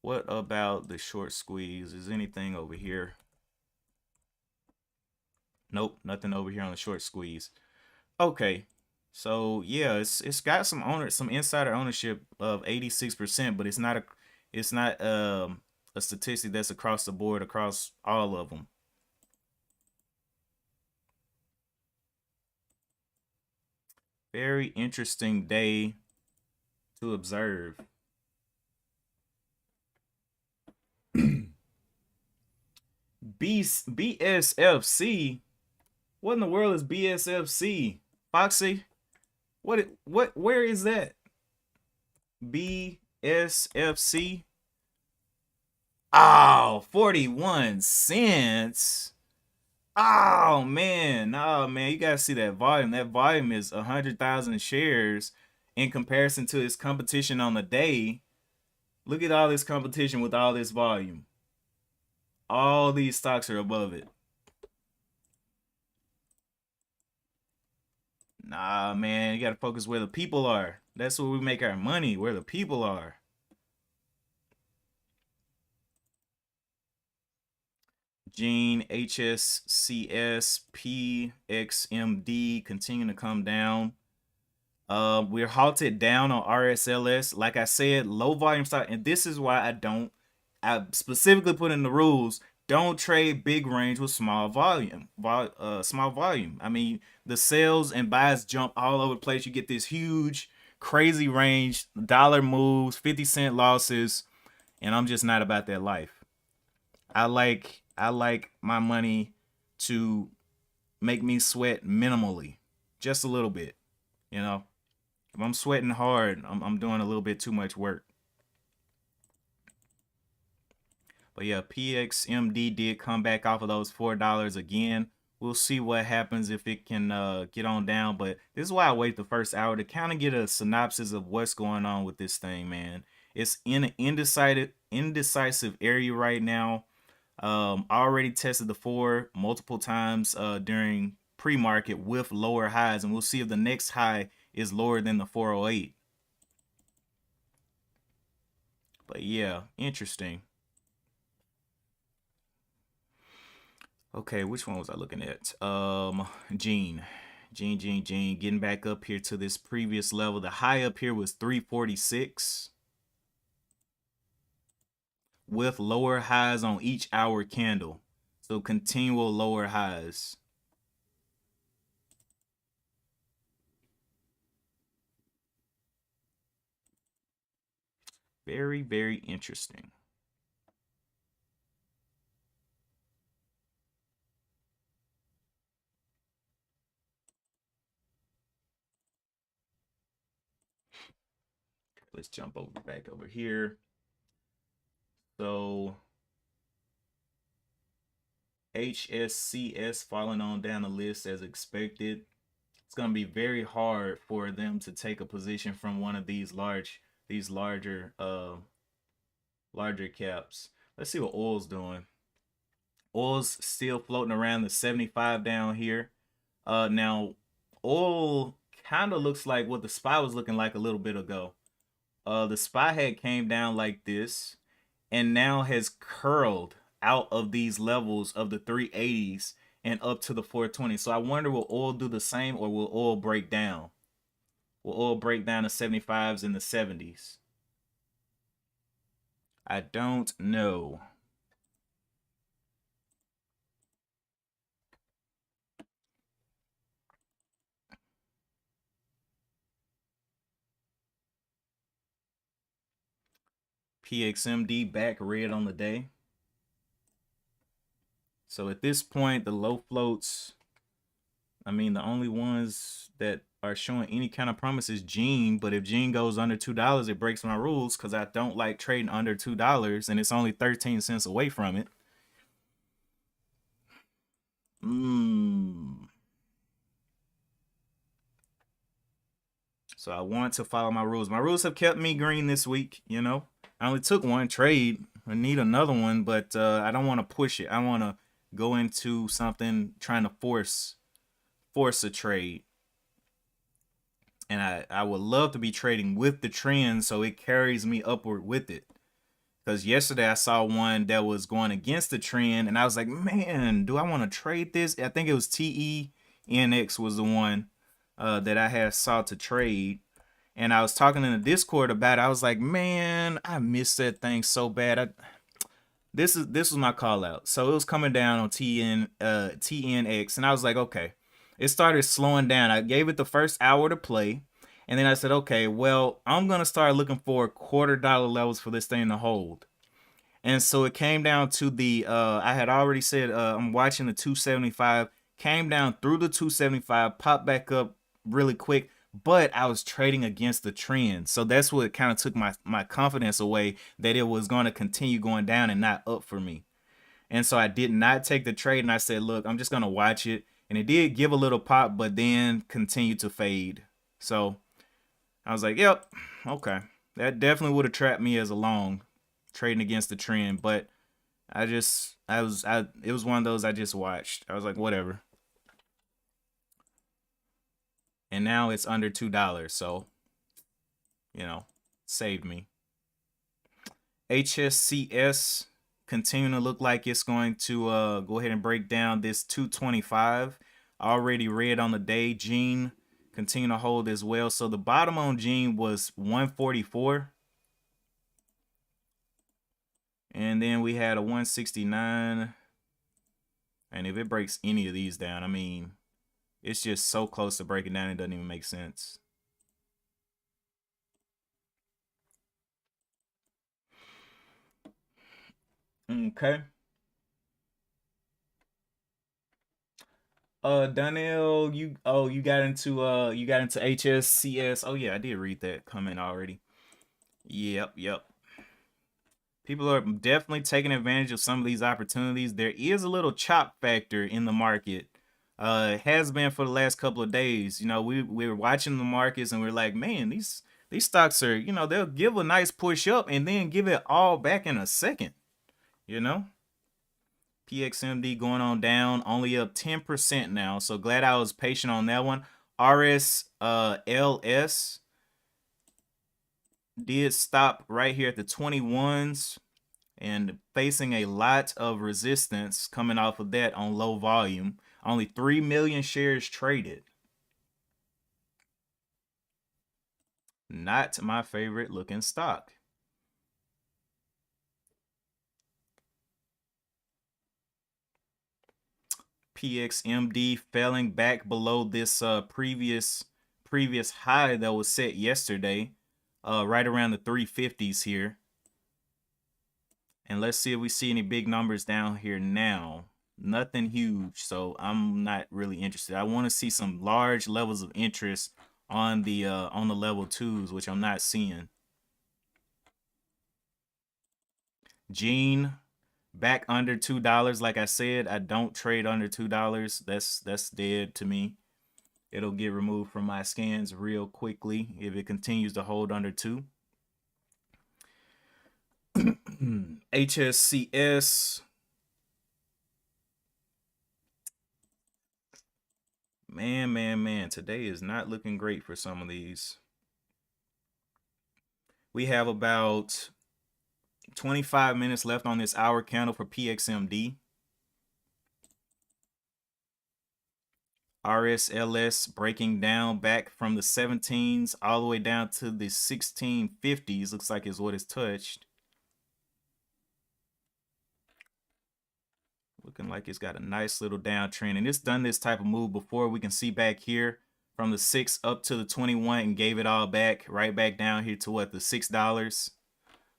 What about the short squeeze? Is anything over here? Nope, nothing over here on the short squeeze. Okay. So yeah, it's got some insider ownership of 86%, but it's not a statistic that's across the board across all of them. Very interesting day to observe. BSFC. What in the world is BSFC? Foxy? Where is that? BSFC? Oh, 41 cents. Oh man, you gotta see that volume. That volume is 100,000 shares in comparison to its competition on the day. Look at all this competition with all this volume. All these stocks are above it. Nah, man, you gotta focus where the people are. That's where we make our money, where the people are. Gene, HSCS, PXMD continue to come down. We're halted down on RSLS. Like I said, low volume stock, and this is why I specifically put in the rules, don't trade big range with small volume. I mean, the sales and buys jump all over the place. You get this huge, crazy range, dollar moves, 50-cent losses, and I'm just not about that life. I like my money to make me sweat minimally, just a little bit, you know. If I'm sweating hard, I'm doing a little bit too much work. But yeah, PXMD did come back off of those $4 again. We'll see what happens if it can get on down. But this is why I wait the first hour to kind of get a synopsis of what's going on with this thing, man. It's in an indecisive area right now. I already tested the 4 multiple times during pre-market with lower highs, and we'll see if the next high is lower than the 408. But yeah, interesting. Okay, which one was I looking at? Gene, getting back up here to this previous level. The high up here was 346 with lower highs on each hour candle. So continual lower highs. Very, very interesting. Let's jump over back over here. So HSCS falling on down the list as expected. It's going to be very hard for them to take a position from one of these larger caps. Let's see what oil's doing. Oil's still floating around the 75 down here. Now oil kind of looks like what the SPY was looking like a little bit ago. The SPY had came down like this and now has curled out of these levels of the 380s and up to the 420. So I wonder, will oil do the same, or will oil break down? Will oil break down the 75s and the 70s? I don't know. PXMD back red on the day. So at this point, the low floats, I mean, the only ones that are showing any kind of promise is Gene. But if Gene goes under $2, it breaks my rules because I don't like trading under $2 and it's only 13 cents away from it. So I want to follow my rules. My rules have kept me green this week, you know. I only took one trade. I need another one, but I don't want to push it. I want to go into something trying to force a trade. And I would love to be trading with the trend so it carries me upward with it. Because yesterday I saw one that was going against the trend, and I was like, man, do I want to trade this? I think it was TENX was the one that I had saw to trade. And I was talking in the Discord about it. I was like, man, I missed that thing so bad. This was my call out. So it was coming down on TNX, and I was like, okay. It started slowing down. I gave it the first hour to play, and then I said, okay, well, I'm gonna start looking for $quarter levels for this thing to hold. And so it came down to the I had already said I'm watching the 275, came down through the 275, popped back up really quick, but I was trading against the trend. So that's what kind of took my confidence away that it was going to continue going down and not up for me. And so I did not take the trade, and I said, look, I'm just going to watch it. And it did give a little pop, but then continued to fade. So I was like, yep, okay. That definitely would have trapped me as a long trading against the trend, but it was one of those I just watched. I was like, whatever. And now it's under $2, so you know, saved me. HSCS continuing to look like it's going to go ahead and break down this 225. Already red on the day. Gene continue to hold as well. So the bottom on Gene was 144. And then we had a 169. And if it breaks any of these down, I mean, it's just so close to breaking down, it doesn't even make sense. Okay. Donnell, you got into HSCS. Oh yeah, I did read that comment already. Yep. People are definitely taking advantage of some of these opportunities. There is a little chop factor in the market. It has been for the last couple of days. You know, we were watching the markets and we're like, man, these stocks are, you know, they'll give a nice push up and then give it all back in a second. You know, PXMD going on down, only up 10% now. So glad I was patient on that one. RSLS did stop right here at the 21s and facing a lot of resistance coming off of that on low volume. Only 3 million shares traded. Not my favorite looking stock. PXMD falling back below this previous high that was set yesterday, right around the 350s here. And let's see if we see any big numbers down here now. Nothing huge, so I'm not really interested. I want to see some large levels of interest on the level 2s, which I'm not seeing. Gene back under $2. Like I said, I don't trade under $2. That's dead to me. It'll get removed from my scans real quickly if it continues to hold under 2. HSCS. Man. Today is not looking great for some of these. We have about 25 minutes left on this hour candle for PXMD. RSLS breaking down back from the 17s all the way down to the 1650s. Looks like is what is touched. Looking like it's got a nice little downtrend. And it's done this type of move before. We can see back here from the 6 up to the 21 and gave it all back. Right back down here to what, the $6.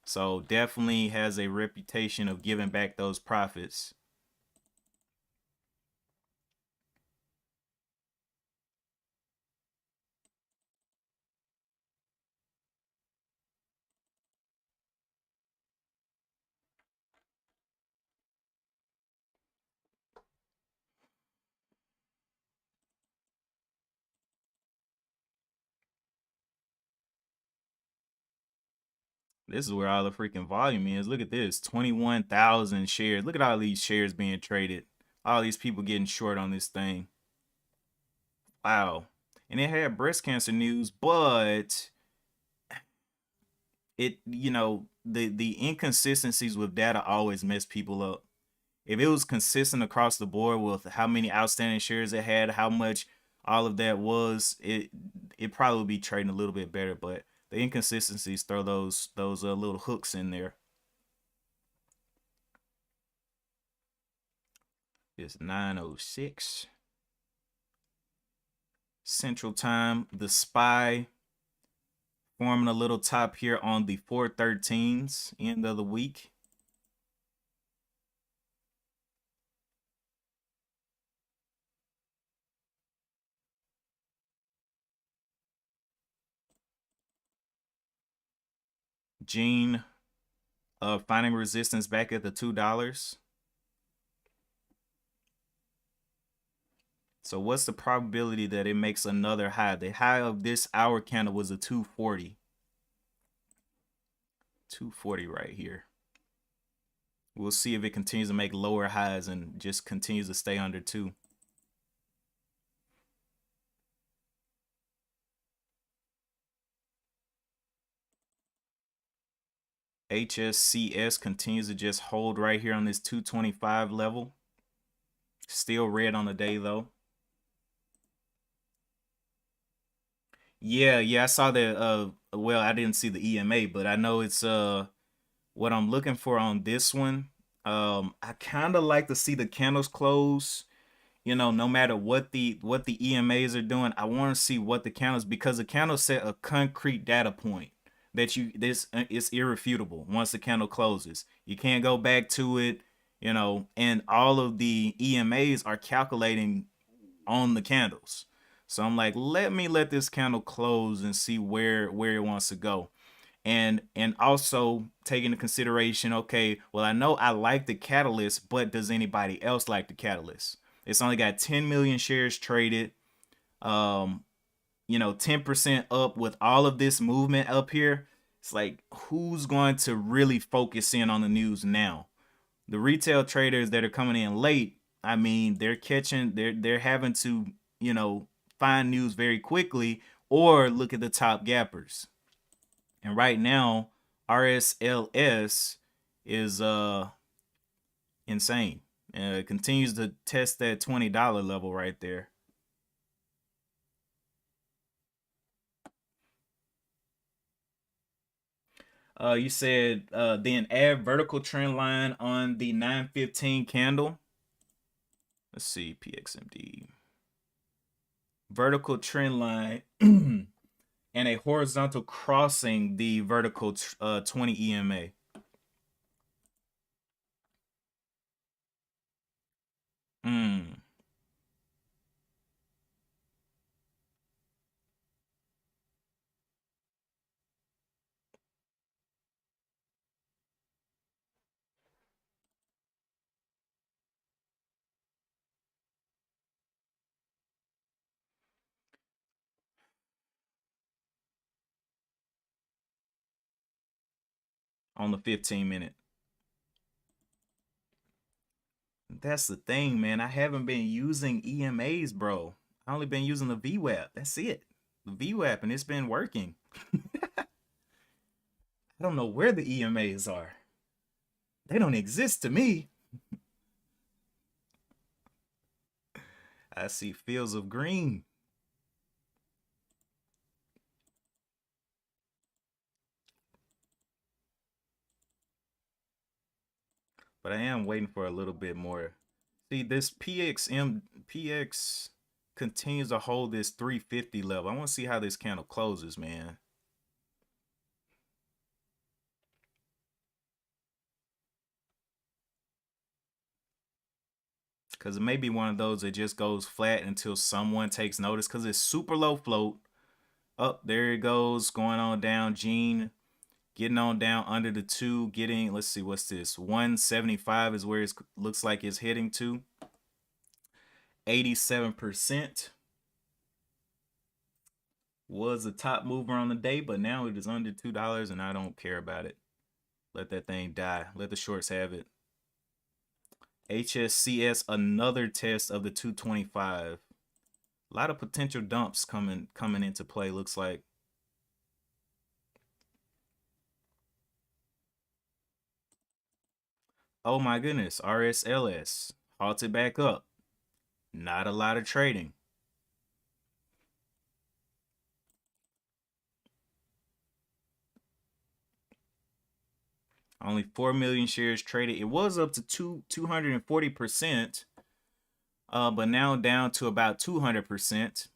So definitely has a reputation of giving back those profits. This is where all the freaking volume is. Look at this, 21,000 shares. Look at all these shares being traded. All these people getting short on this thing. Wow. And it had breast cancer news, but it, you know, the inconsistencies with data always mess people up. If it was consistent across the board with how many outstanding shares it had, how much all of that was, it probably would be trading a little bit better, but the inconsistencies throw those little hooks in there. It's 9:06 Central Time. The SPY forming a little top here on the 413s end of the week. Gene finding resistance back at the $2. So what's the probability that it makes another high? The high of this hour candle was a 240. 240 right here. We'll see if it continues to make lower highs and just continues to stay under 2. HSCS continues to just hold right here on this 225 level. Still red on the day though. Yeah, I saw that. Well, I didn't see the EMA, but I know it's what I'm looking for on this one. I kind of like to see the candles close. You know, no matter what the EMAs are doing, I want to see what the candles, because the candle set a concrete data point that this is irrefutable. Once the candle closes, you can't go back to it. You know, and all of the EMAs are calculating on the candles. So I'm like, let this candle close and see where it wants to go. And also take into consideration, okay, well, I know I like the catalyst, but does anybody else like the catalyst? It's only got 10 million shares traded. Um, 10% up with all of this movement up here. It's like, who's going to really focus in on the news now? The retail traders that are coming in late, I mean, they're having to, find news very quickly or look at the top gappers. And right now, RSLS is insane. It continues to test that $20 level right there. You said then add vertical trend line on the 915 candle. Let's see, PXMD. Vertical trend line and a horizontal crossing the vertical 20 EMA. Mm. On the 15-minute. That's the thing, man. I haven't been using EMAs, bro. I only been using the VWAP. That's it. The VWAP, and it's been working. I don't know where the EMAs are. They don't exist to me. I see fields of green. But I am waiting for a little bit more. See, this PX continues to hold this 350 level. I want to see how this candle closes, man. Because it may be one of those that just goes flat until someone takes notice because it's super low float. Up there it goes, going on down. Gene getting on down under the two, getting, let's see, what's this? 175 is where it looks like it's heading to. 87% was the top mover on the day, but now it is under $2 and I don't care about it. Let that thing die. Let the shorts have it. HSCS, another test of the 225. A lot of potential dumps coming into play, looks like. Oh my goodness, RSLS halted back up. Not a lot of trading. Only 4 million shares traded. It was up to 240%, but now down to about 200%.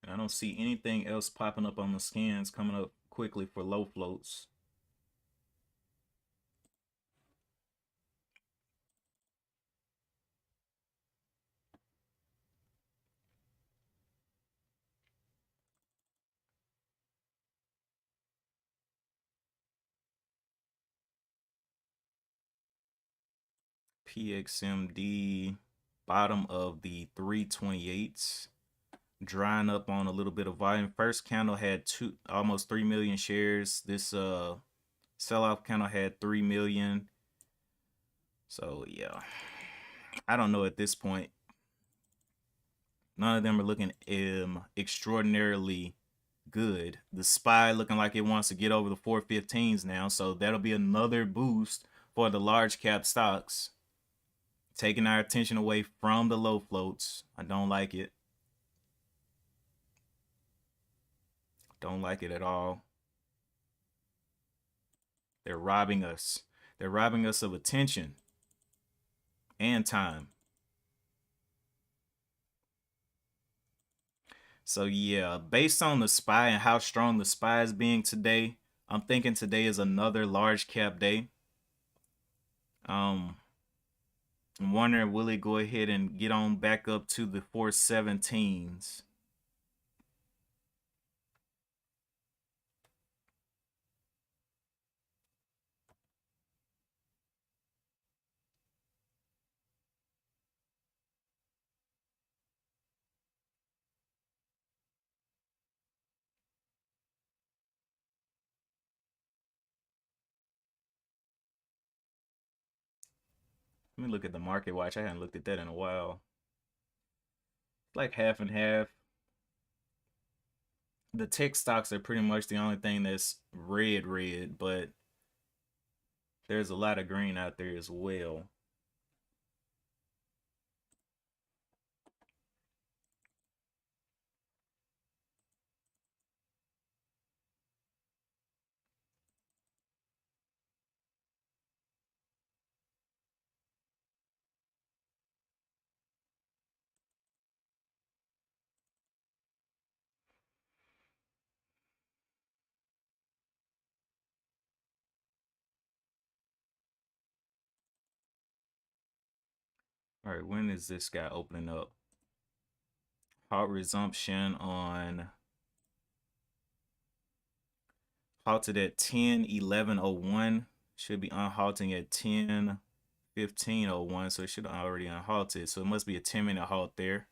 I don't see anything else popping up on the scans coming up quickly for low floats. PXMD, bottom of the 328s, drying up on a little bit of volume. First candle had almost 3 million shares. This sell-off candle had 3 million. So yeah, I don't know at this point. None of them are looking extraordinarily good. The SPY looking like it wants to get over the 415s now, so that'll be another boost for the large cap stocks, taking our attention away from the low floats. I don't like it. Don't like it at all. They're robbing us. They're robbing us of attention. and time. So yeah, based on the SPY and how strong the SPY is being today, I'm thinking today is another large cap day. Um, I'm wondering, will it go ahead and get on back up to the 417s? Let me look at the market watch. I haven't looked at that in a while. Like half and half. The tech stocks are pretty much the only thing that's red, but there's a lot of green out there as well. All right, when is this guy opening up? Halt resumption on halted at 10:11:01. Should be unhalting at 10:15:01. So it should have already unhalted. So it must be a 10-minute halt there.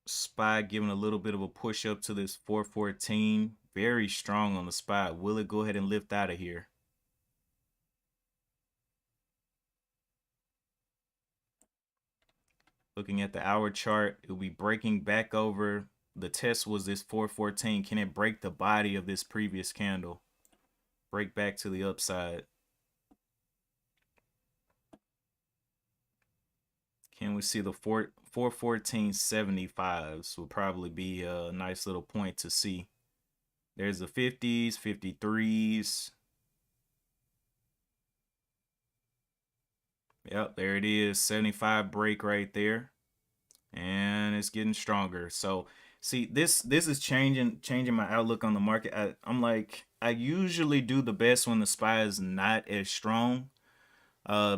SPY giving a little bit of a push up to this 414. Very strong on the SPY. Will it go ahead and lift out of here? Looking at the hour chart, it'll be breaking back over. The test was this 414. Can it break the body of this previous candle? Break back to the upside. Can we see the 414.75s will probably be a nice little point to see. There's the 50s, 53s. Yep, there it is. 75 break right there. And it's getting stronger. So see, this is changing my outlook on the market. I'm like, I usually do the best when the SPY is not as strong.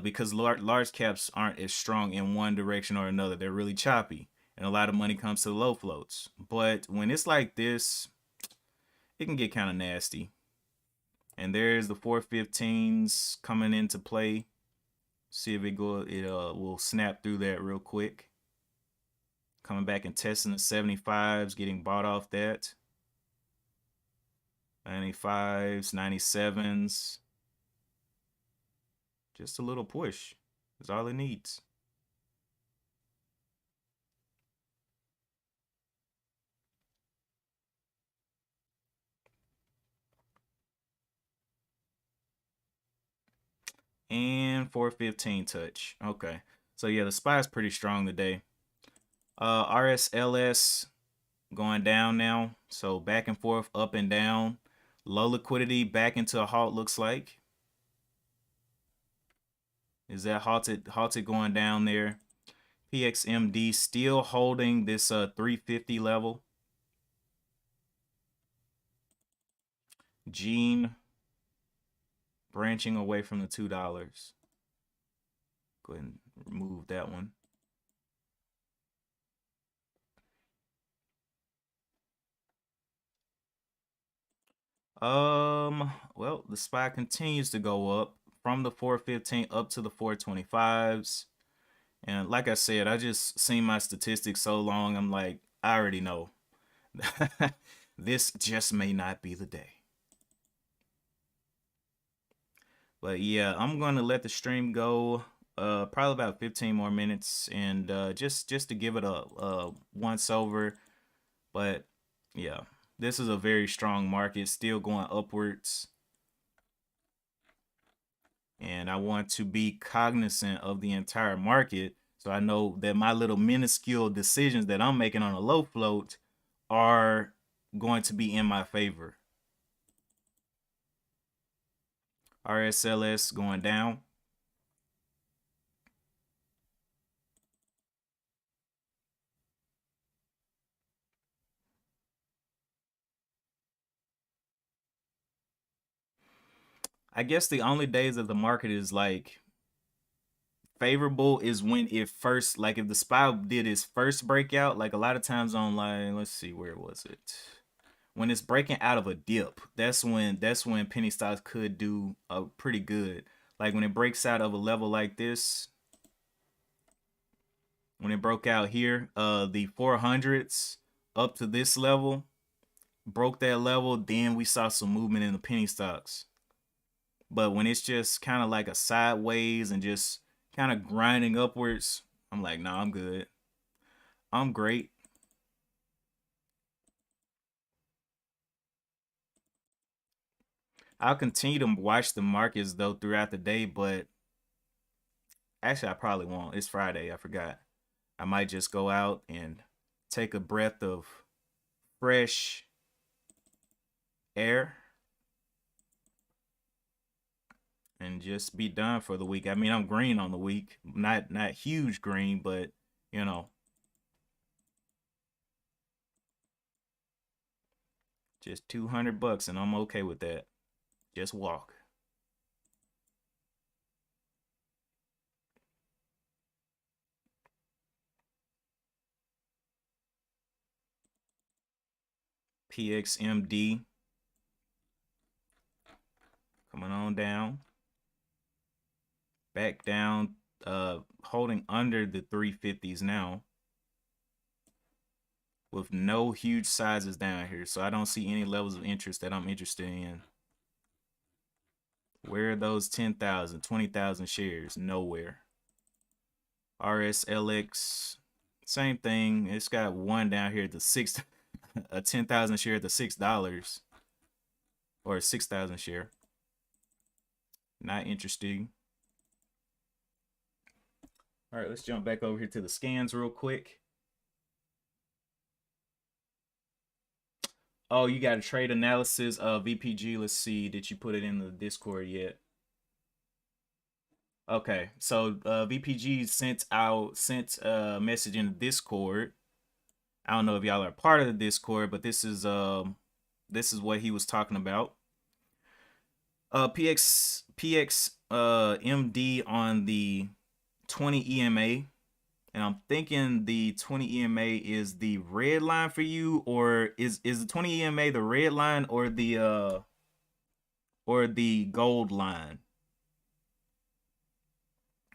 Because large caps aren't as strong in one direction or another. They're really choppy, and a lot of money comes to the low floats. But when it's like this, it can get kind of nasty. And there's the 415s coming into play. See if it will snap through that real quick. Coming back and testing the 75s, getting bought off that. 95s, 97s. Just a little push is all it needs. And 415 touch. Okay. So yeah, the SPY is pretty strong today. RSLS going down now. So back and forth, up and down. Low liquidity back into a halt looks like. Is that halted going down there? PXMD still holding this 350 level. Gene branching away from the $2. Go ahead and remove that one. Well, the SPY continues to go up from the 415 up to the 425s. And like I said, I just seen my statistics so long, I'm like, I already know. This just may not be the day. But yeah, I'm gonna let the stream go probably about 15 more minutes and just to give it a once over. But yeah, this is a very strong market, still going upwards. And I want to be cognizant of the entire market, So I know that my little minuscule decisions that I'm making on a low float are going to be in my favor. RSLS going down. I guess the only days that the market is like favorable is when it first, like if the SPY did its first breakout, like a lot of times online, let's see, where was it? When it's breaking out of a dip, that's when penny stocks could do pretty good. Like when it breaks out of a level like this, when it broke out here, the 400s up to this level, broke that level, then we saw some movement in the penny stocks. But when it's just kind of like a sideways and just kind of grinding upwards, I'm like, nah, I'm good. I'm great. I'll continue to watch the markets though throughout the day, but actually I probably won't. It's Friday, I forgot. I might just go out and take a breath of fresh air and just be done for the week. I mean, I'm green on the week. Not huge green, but you know, just $200 and I'm okay with that. Just walk. PXMD coming on down. Back down, holding under the 350s now with no huge sizes down here. So I don't see any levels of interest that I'm interested in. Where are those 10,000, 20,000 shares? Nowhere. RSLX, same thing. It's got one down here at the six, a 10,000 share at the $6 or a 6,000 share. Not interesting. All right, let's jump back over here to the scans real quick. Oh, you got a trade analysis of VPG. Let's see. Did you put it in the Discord yet? Okay, so VPG sent a message in the Discord. I don't know if y'all are part of the Discord, but this is what he was talking about. PX MD on the 20 EMA, and I'm thinking the 20 EMA is the red line for you, or is the 20 EMA the red line or the gold line?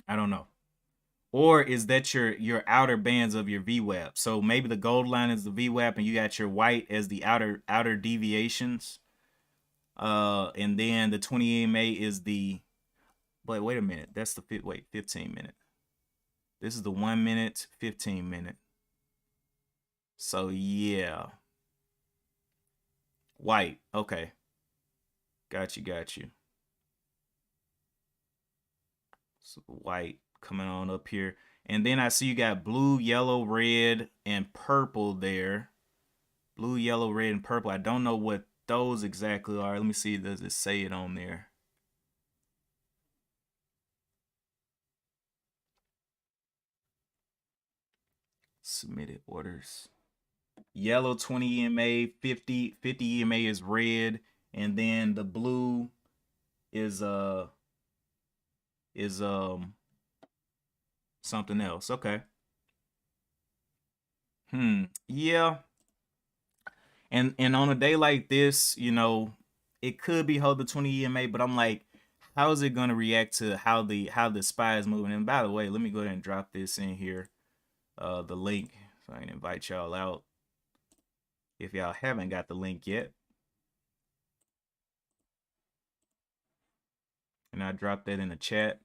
I don't know. Or is that your outer bands of your VWAP? So maybe the gold line is the VWAP and you got your white as the outer deviations. And then the 20 EMA is the, but wait a minute, that's the 15 minute. This is the 1 minute, 15 minute. So yeah. White. Okay. Got you. So white coming on up here. And then I see you got blue, yellow, red, and purple there. Blue, yellow, red, and purple. I don't know what those exactly are. Let me see. Does it say it on there? Submitted orders. Yellow 20 EMA, 50 EMA is red, and then the blue is is something else. Okay. Yeah. And on a day like this, you know, it could be hold the 20 EMA, but I'm like, how is it gonna react to how the SPY is moving? And by the way, let me go ahead and drop this in here, the link, so I can invite y'all out if y'all haven't got the link yet. And I dropped that in the chat.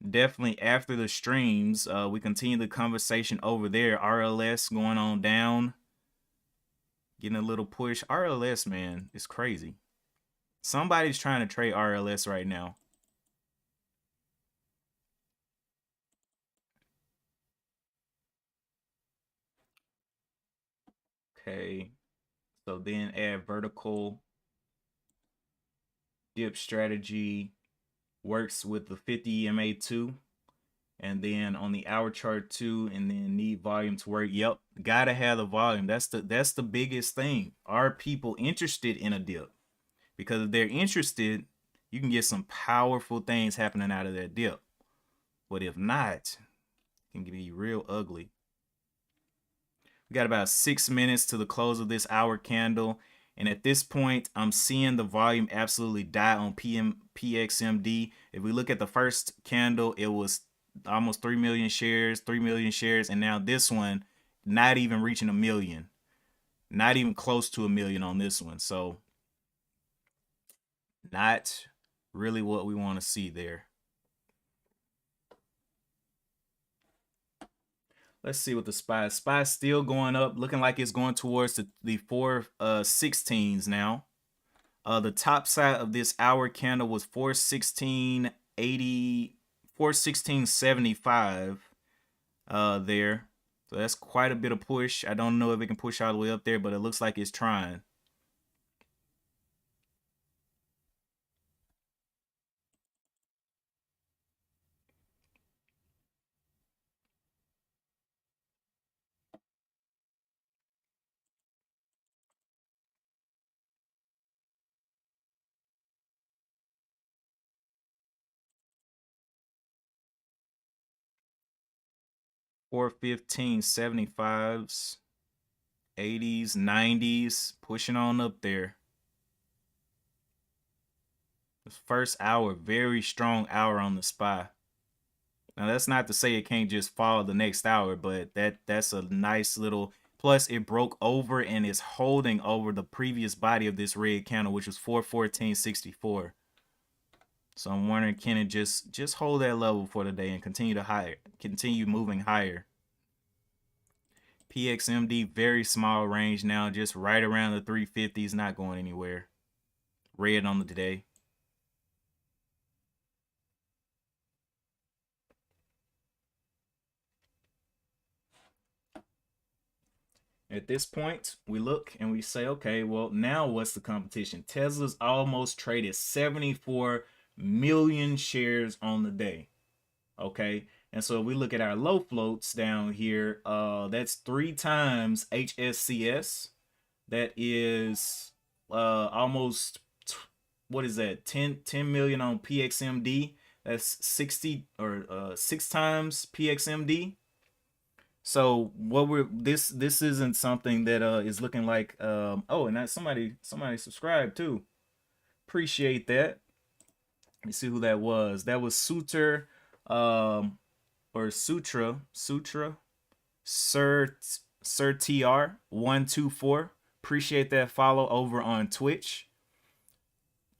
Definitely after the streams, we continue the conversation over there. RLS going on down, getting a little push. RLS, man, it's crazy. Somebody's trying to trade RLS right now. Okay. So then add vertical dip strategy, works with the 50 EMA too. And then on the hour chart too, and then need volume to work. Yep, gotta have the volume. That's the biggest thing. Are people interested in a dip? Because if they're interested, you can get some powerful things happening out of that dip. But if not, it can be real ugly. We got about 6 minutes to the close of this hour candle. And at this point, I'm seeing the volume absolutely die on PXMD. If we look at the first candle, it was almost 3 million shares, 3 million shares. And now this one, not even reaching a million. Not even close to a million on this one. So not really what we want to see there. Let's see what the SPY is. SPY is still going up, looking like it's going towards the 416s now. The top side of this hour candle was 416.80, 416.75 there. So that's quite a bit of push. I don't know if it can push all the way up there, but it looks like it's trying. Four 15.75s, 80s, 90s, pushing on up there. This first hour, very strong hour on the SPY. Now that's not to say it can't just fall the next hour, but that's a nice little. Plus, it broke over and is holding over the previous body of this red candle, which was 414.64. So I'm wondering, can it just hold that level for the day and continue moving higher? PXMD, very small range now, just right around the 350s, not going anywhere. Red on the day. At this point, we look and we say, okay, well, now what's the competition? Tesla's almost traded 74 million shares on the day. Okay. And so if we look at our low floats down here, that's 3 times HSCS. That is almost, what is that? 10 million on PXMD. That's 60 or 6 times PXMD. So what this isn't something that is looking like oh, and that somebody subscribed too. Appreciate that. Let me see who that was. That was Suter or Sutra Sir TR 124. Appreciate that follow over on Twitch.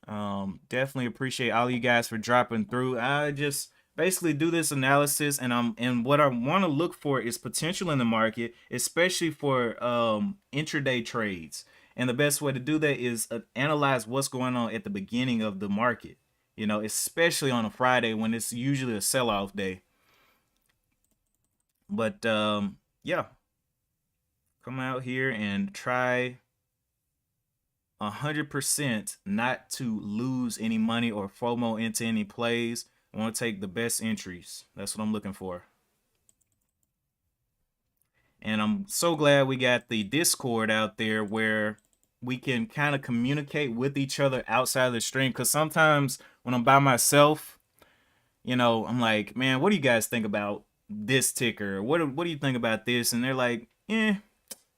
Definitely appreciate all you guys for dropping through. I just basically do this analysis, and what I want to look for is potential in the market, especially for intraday trades. And the best way to do that is analyze what's going on at the beginning of the market. You know, especially on a Friday when it's usually a sell-off day. But yeah, come out here and try 100% not to lose any money or FOMO into any plays. I want to take the best entries. That's what I'm looking for. And I'm so glad we got the Discord out there where we can kind of communicate with each other outside of the stream. Because sometimes when I'm by myself, you know, I'm like, man, what do you guys think about this ticker? What do you think about this? And they're like, you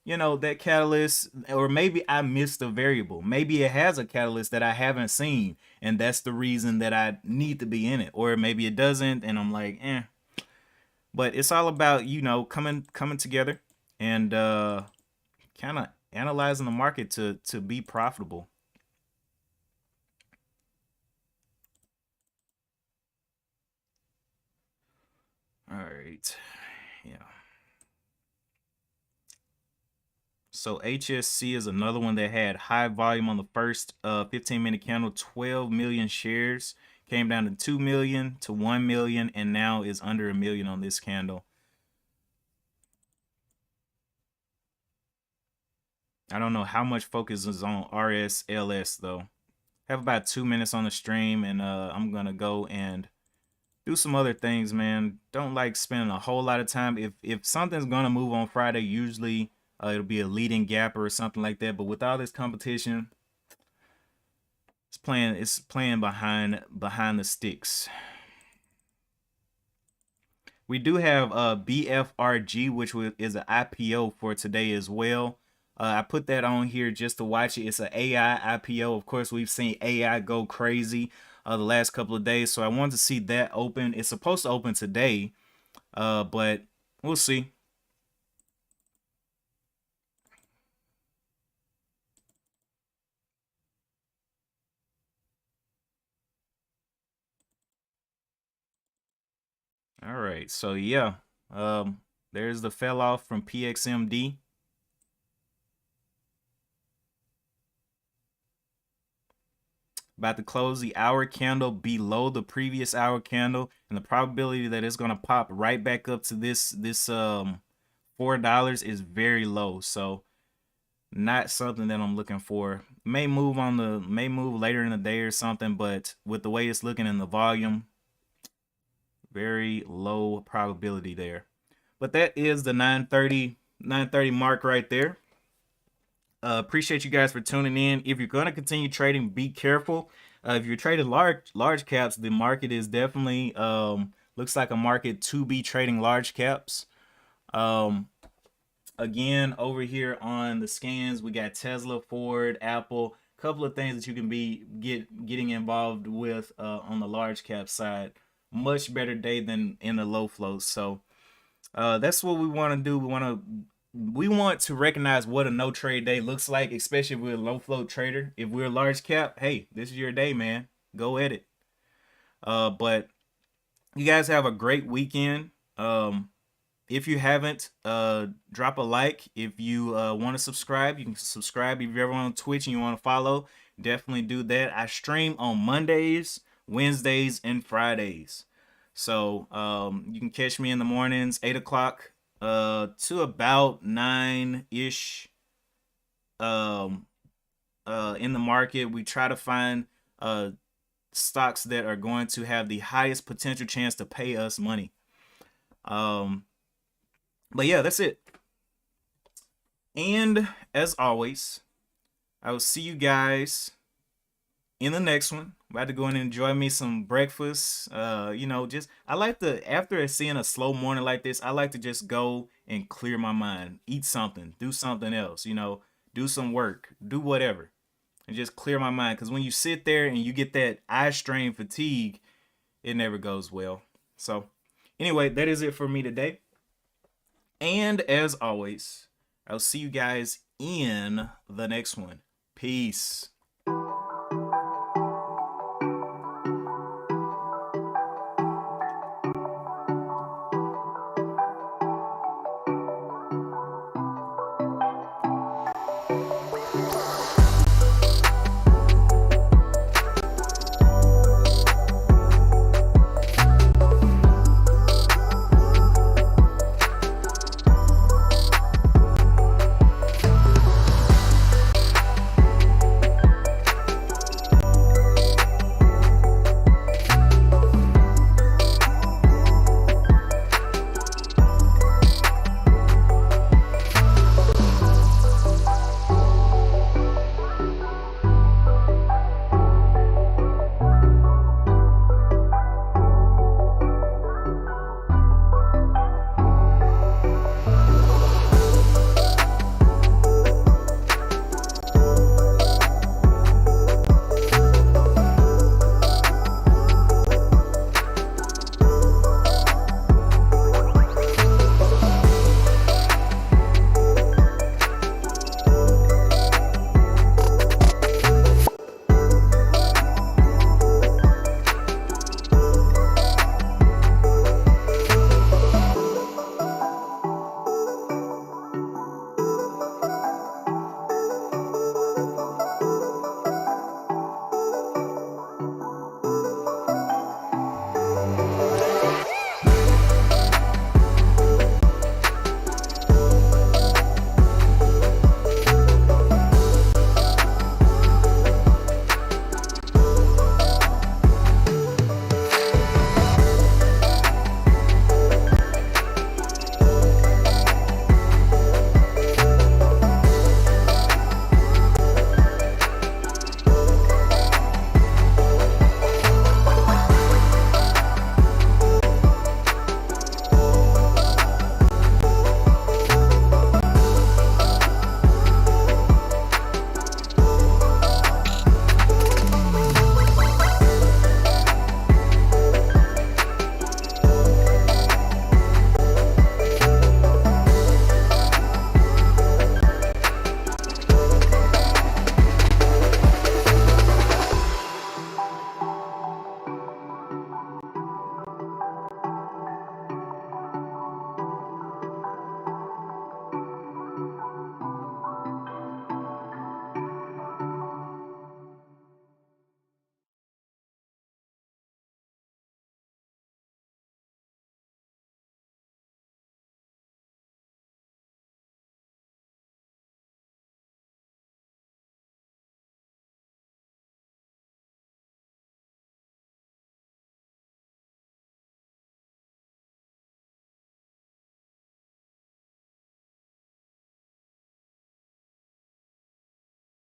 know, that catalyst, or maybe I missed a variable. Maybe it has a catalyst that I haven't seen, and that's the reason that I need to be in it. Or maybe it doesn't, and I'm like, But it's all about, you know, coming together and kind of analyzing the market to be profitable. All right. Yeah. So HSC is another one that had high volume on the first 15-minute candle, 12 million shares. Came down to 2 million to 1 million, and now is under a million on this candle. I don't know how much focus is on RSLS though. Have about 2 minutes on the stream, and I'm gonna go and do some other things, man. Don't like spending a whole lot of time. If something's gonna move on Friday, usually it'll be a leading gapper or something like that. But with all this competition, it's playing behind the sticks. We do have BFRG, which is an IPO for today as well. I put that on here just to watch it. It's an AI IPO. Of course, we've seen AI go crazy the last couple of days, so I wanted to see that open. It's supposed to open today, but we'll see. All right, so yeah, there's the fell off from PXMD. About to close the hour candle below the previous hour candle, and the probability that it's gonna pop right back up to this $4 is very low. So not something that I'm looking for. May move later in the day or something, but with the way it's looking in the volume, very low probability there. But that is the 9:30 mark right there. Appreciate you guys for tuning in. If you're gonna continue trading, be careful. If you're trading large caps, the market is definitely looks like a market to be trading large caps. Again, over here on the scans, we got Tesla, Ford, Apple, a couple of things that you can be getting involved with on the large cap side. Much better day than in the low flows. So that's what we want to do. We want to recognize what a no trade day looks like, especially if we're a low float trader. If we're a large cap, hey, this is your day, man. Go at it. But you guys have a great weekend. If you haven't, drop a like. If you want to subscribe, you can subscribe. If you're ever on Twitch and you want to follow, definitely do that. I stream on Mondays, Wednesdays, and Fridays. So you can catch me in the mornings, 8 o'clock to about 9-ish in the market. We try to find stocks that are going to have the highest potential chance to pay us money. But yeah, that's it. And as always, I will see you guys in the next one. I'm about to go in and enjoy me some breakfast. Just I like to, after seeing a slow morning like this, I like to just go and clear my mind, eat something, do something else, do some work, do whatever, and just clear my mind. Because when you sit there and you get that eye strain fatigue, it never goes well. So anyway, that is it for me today. And as always, I'll see you guys in the next one. Peace.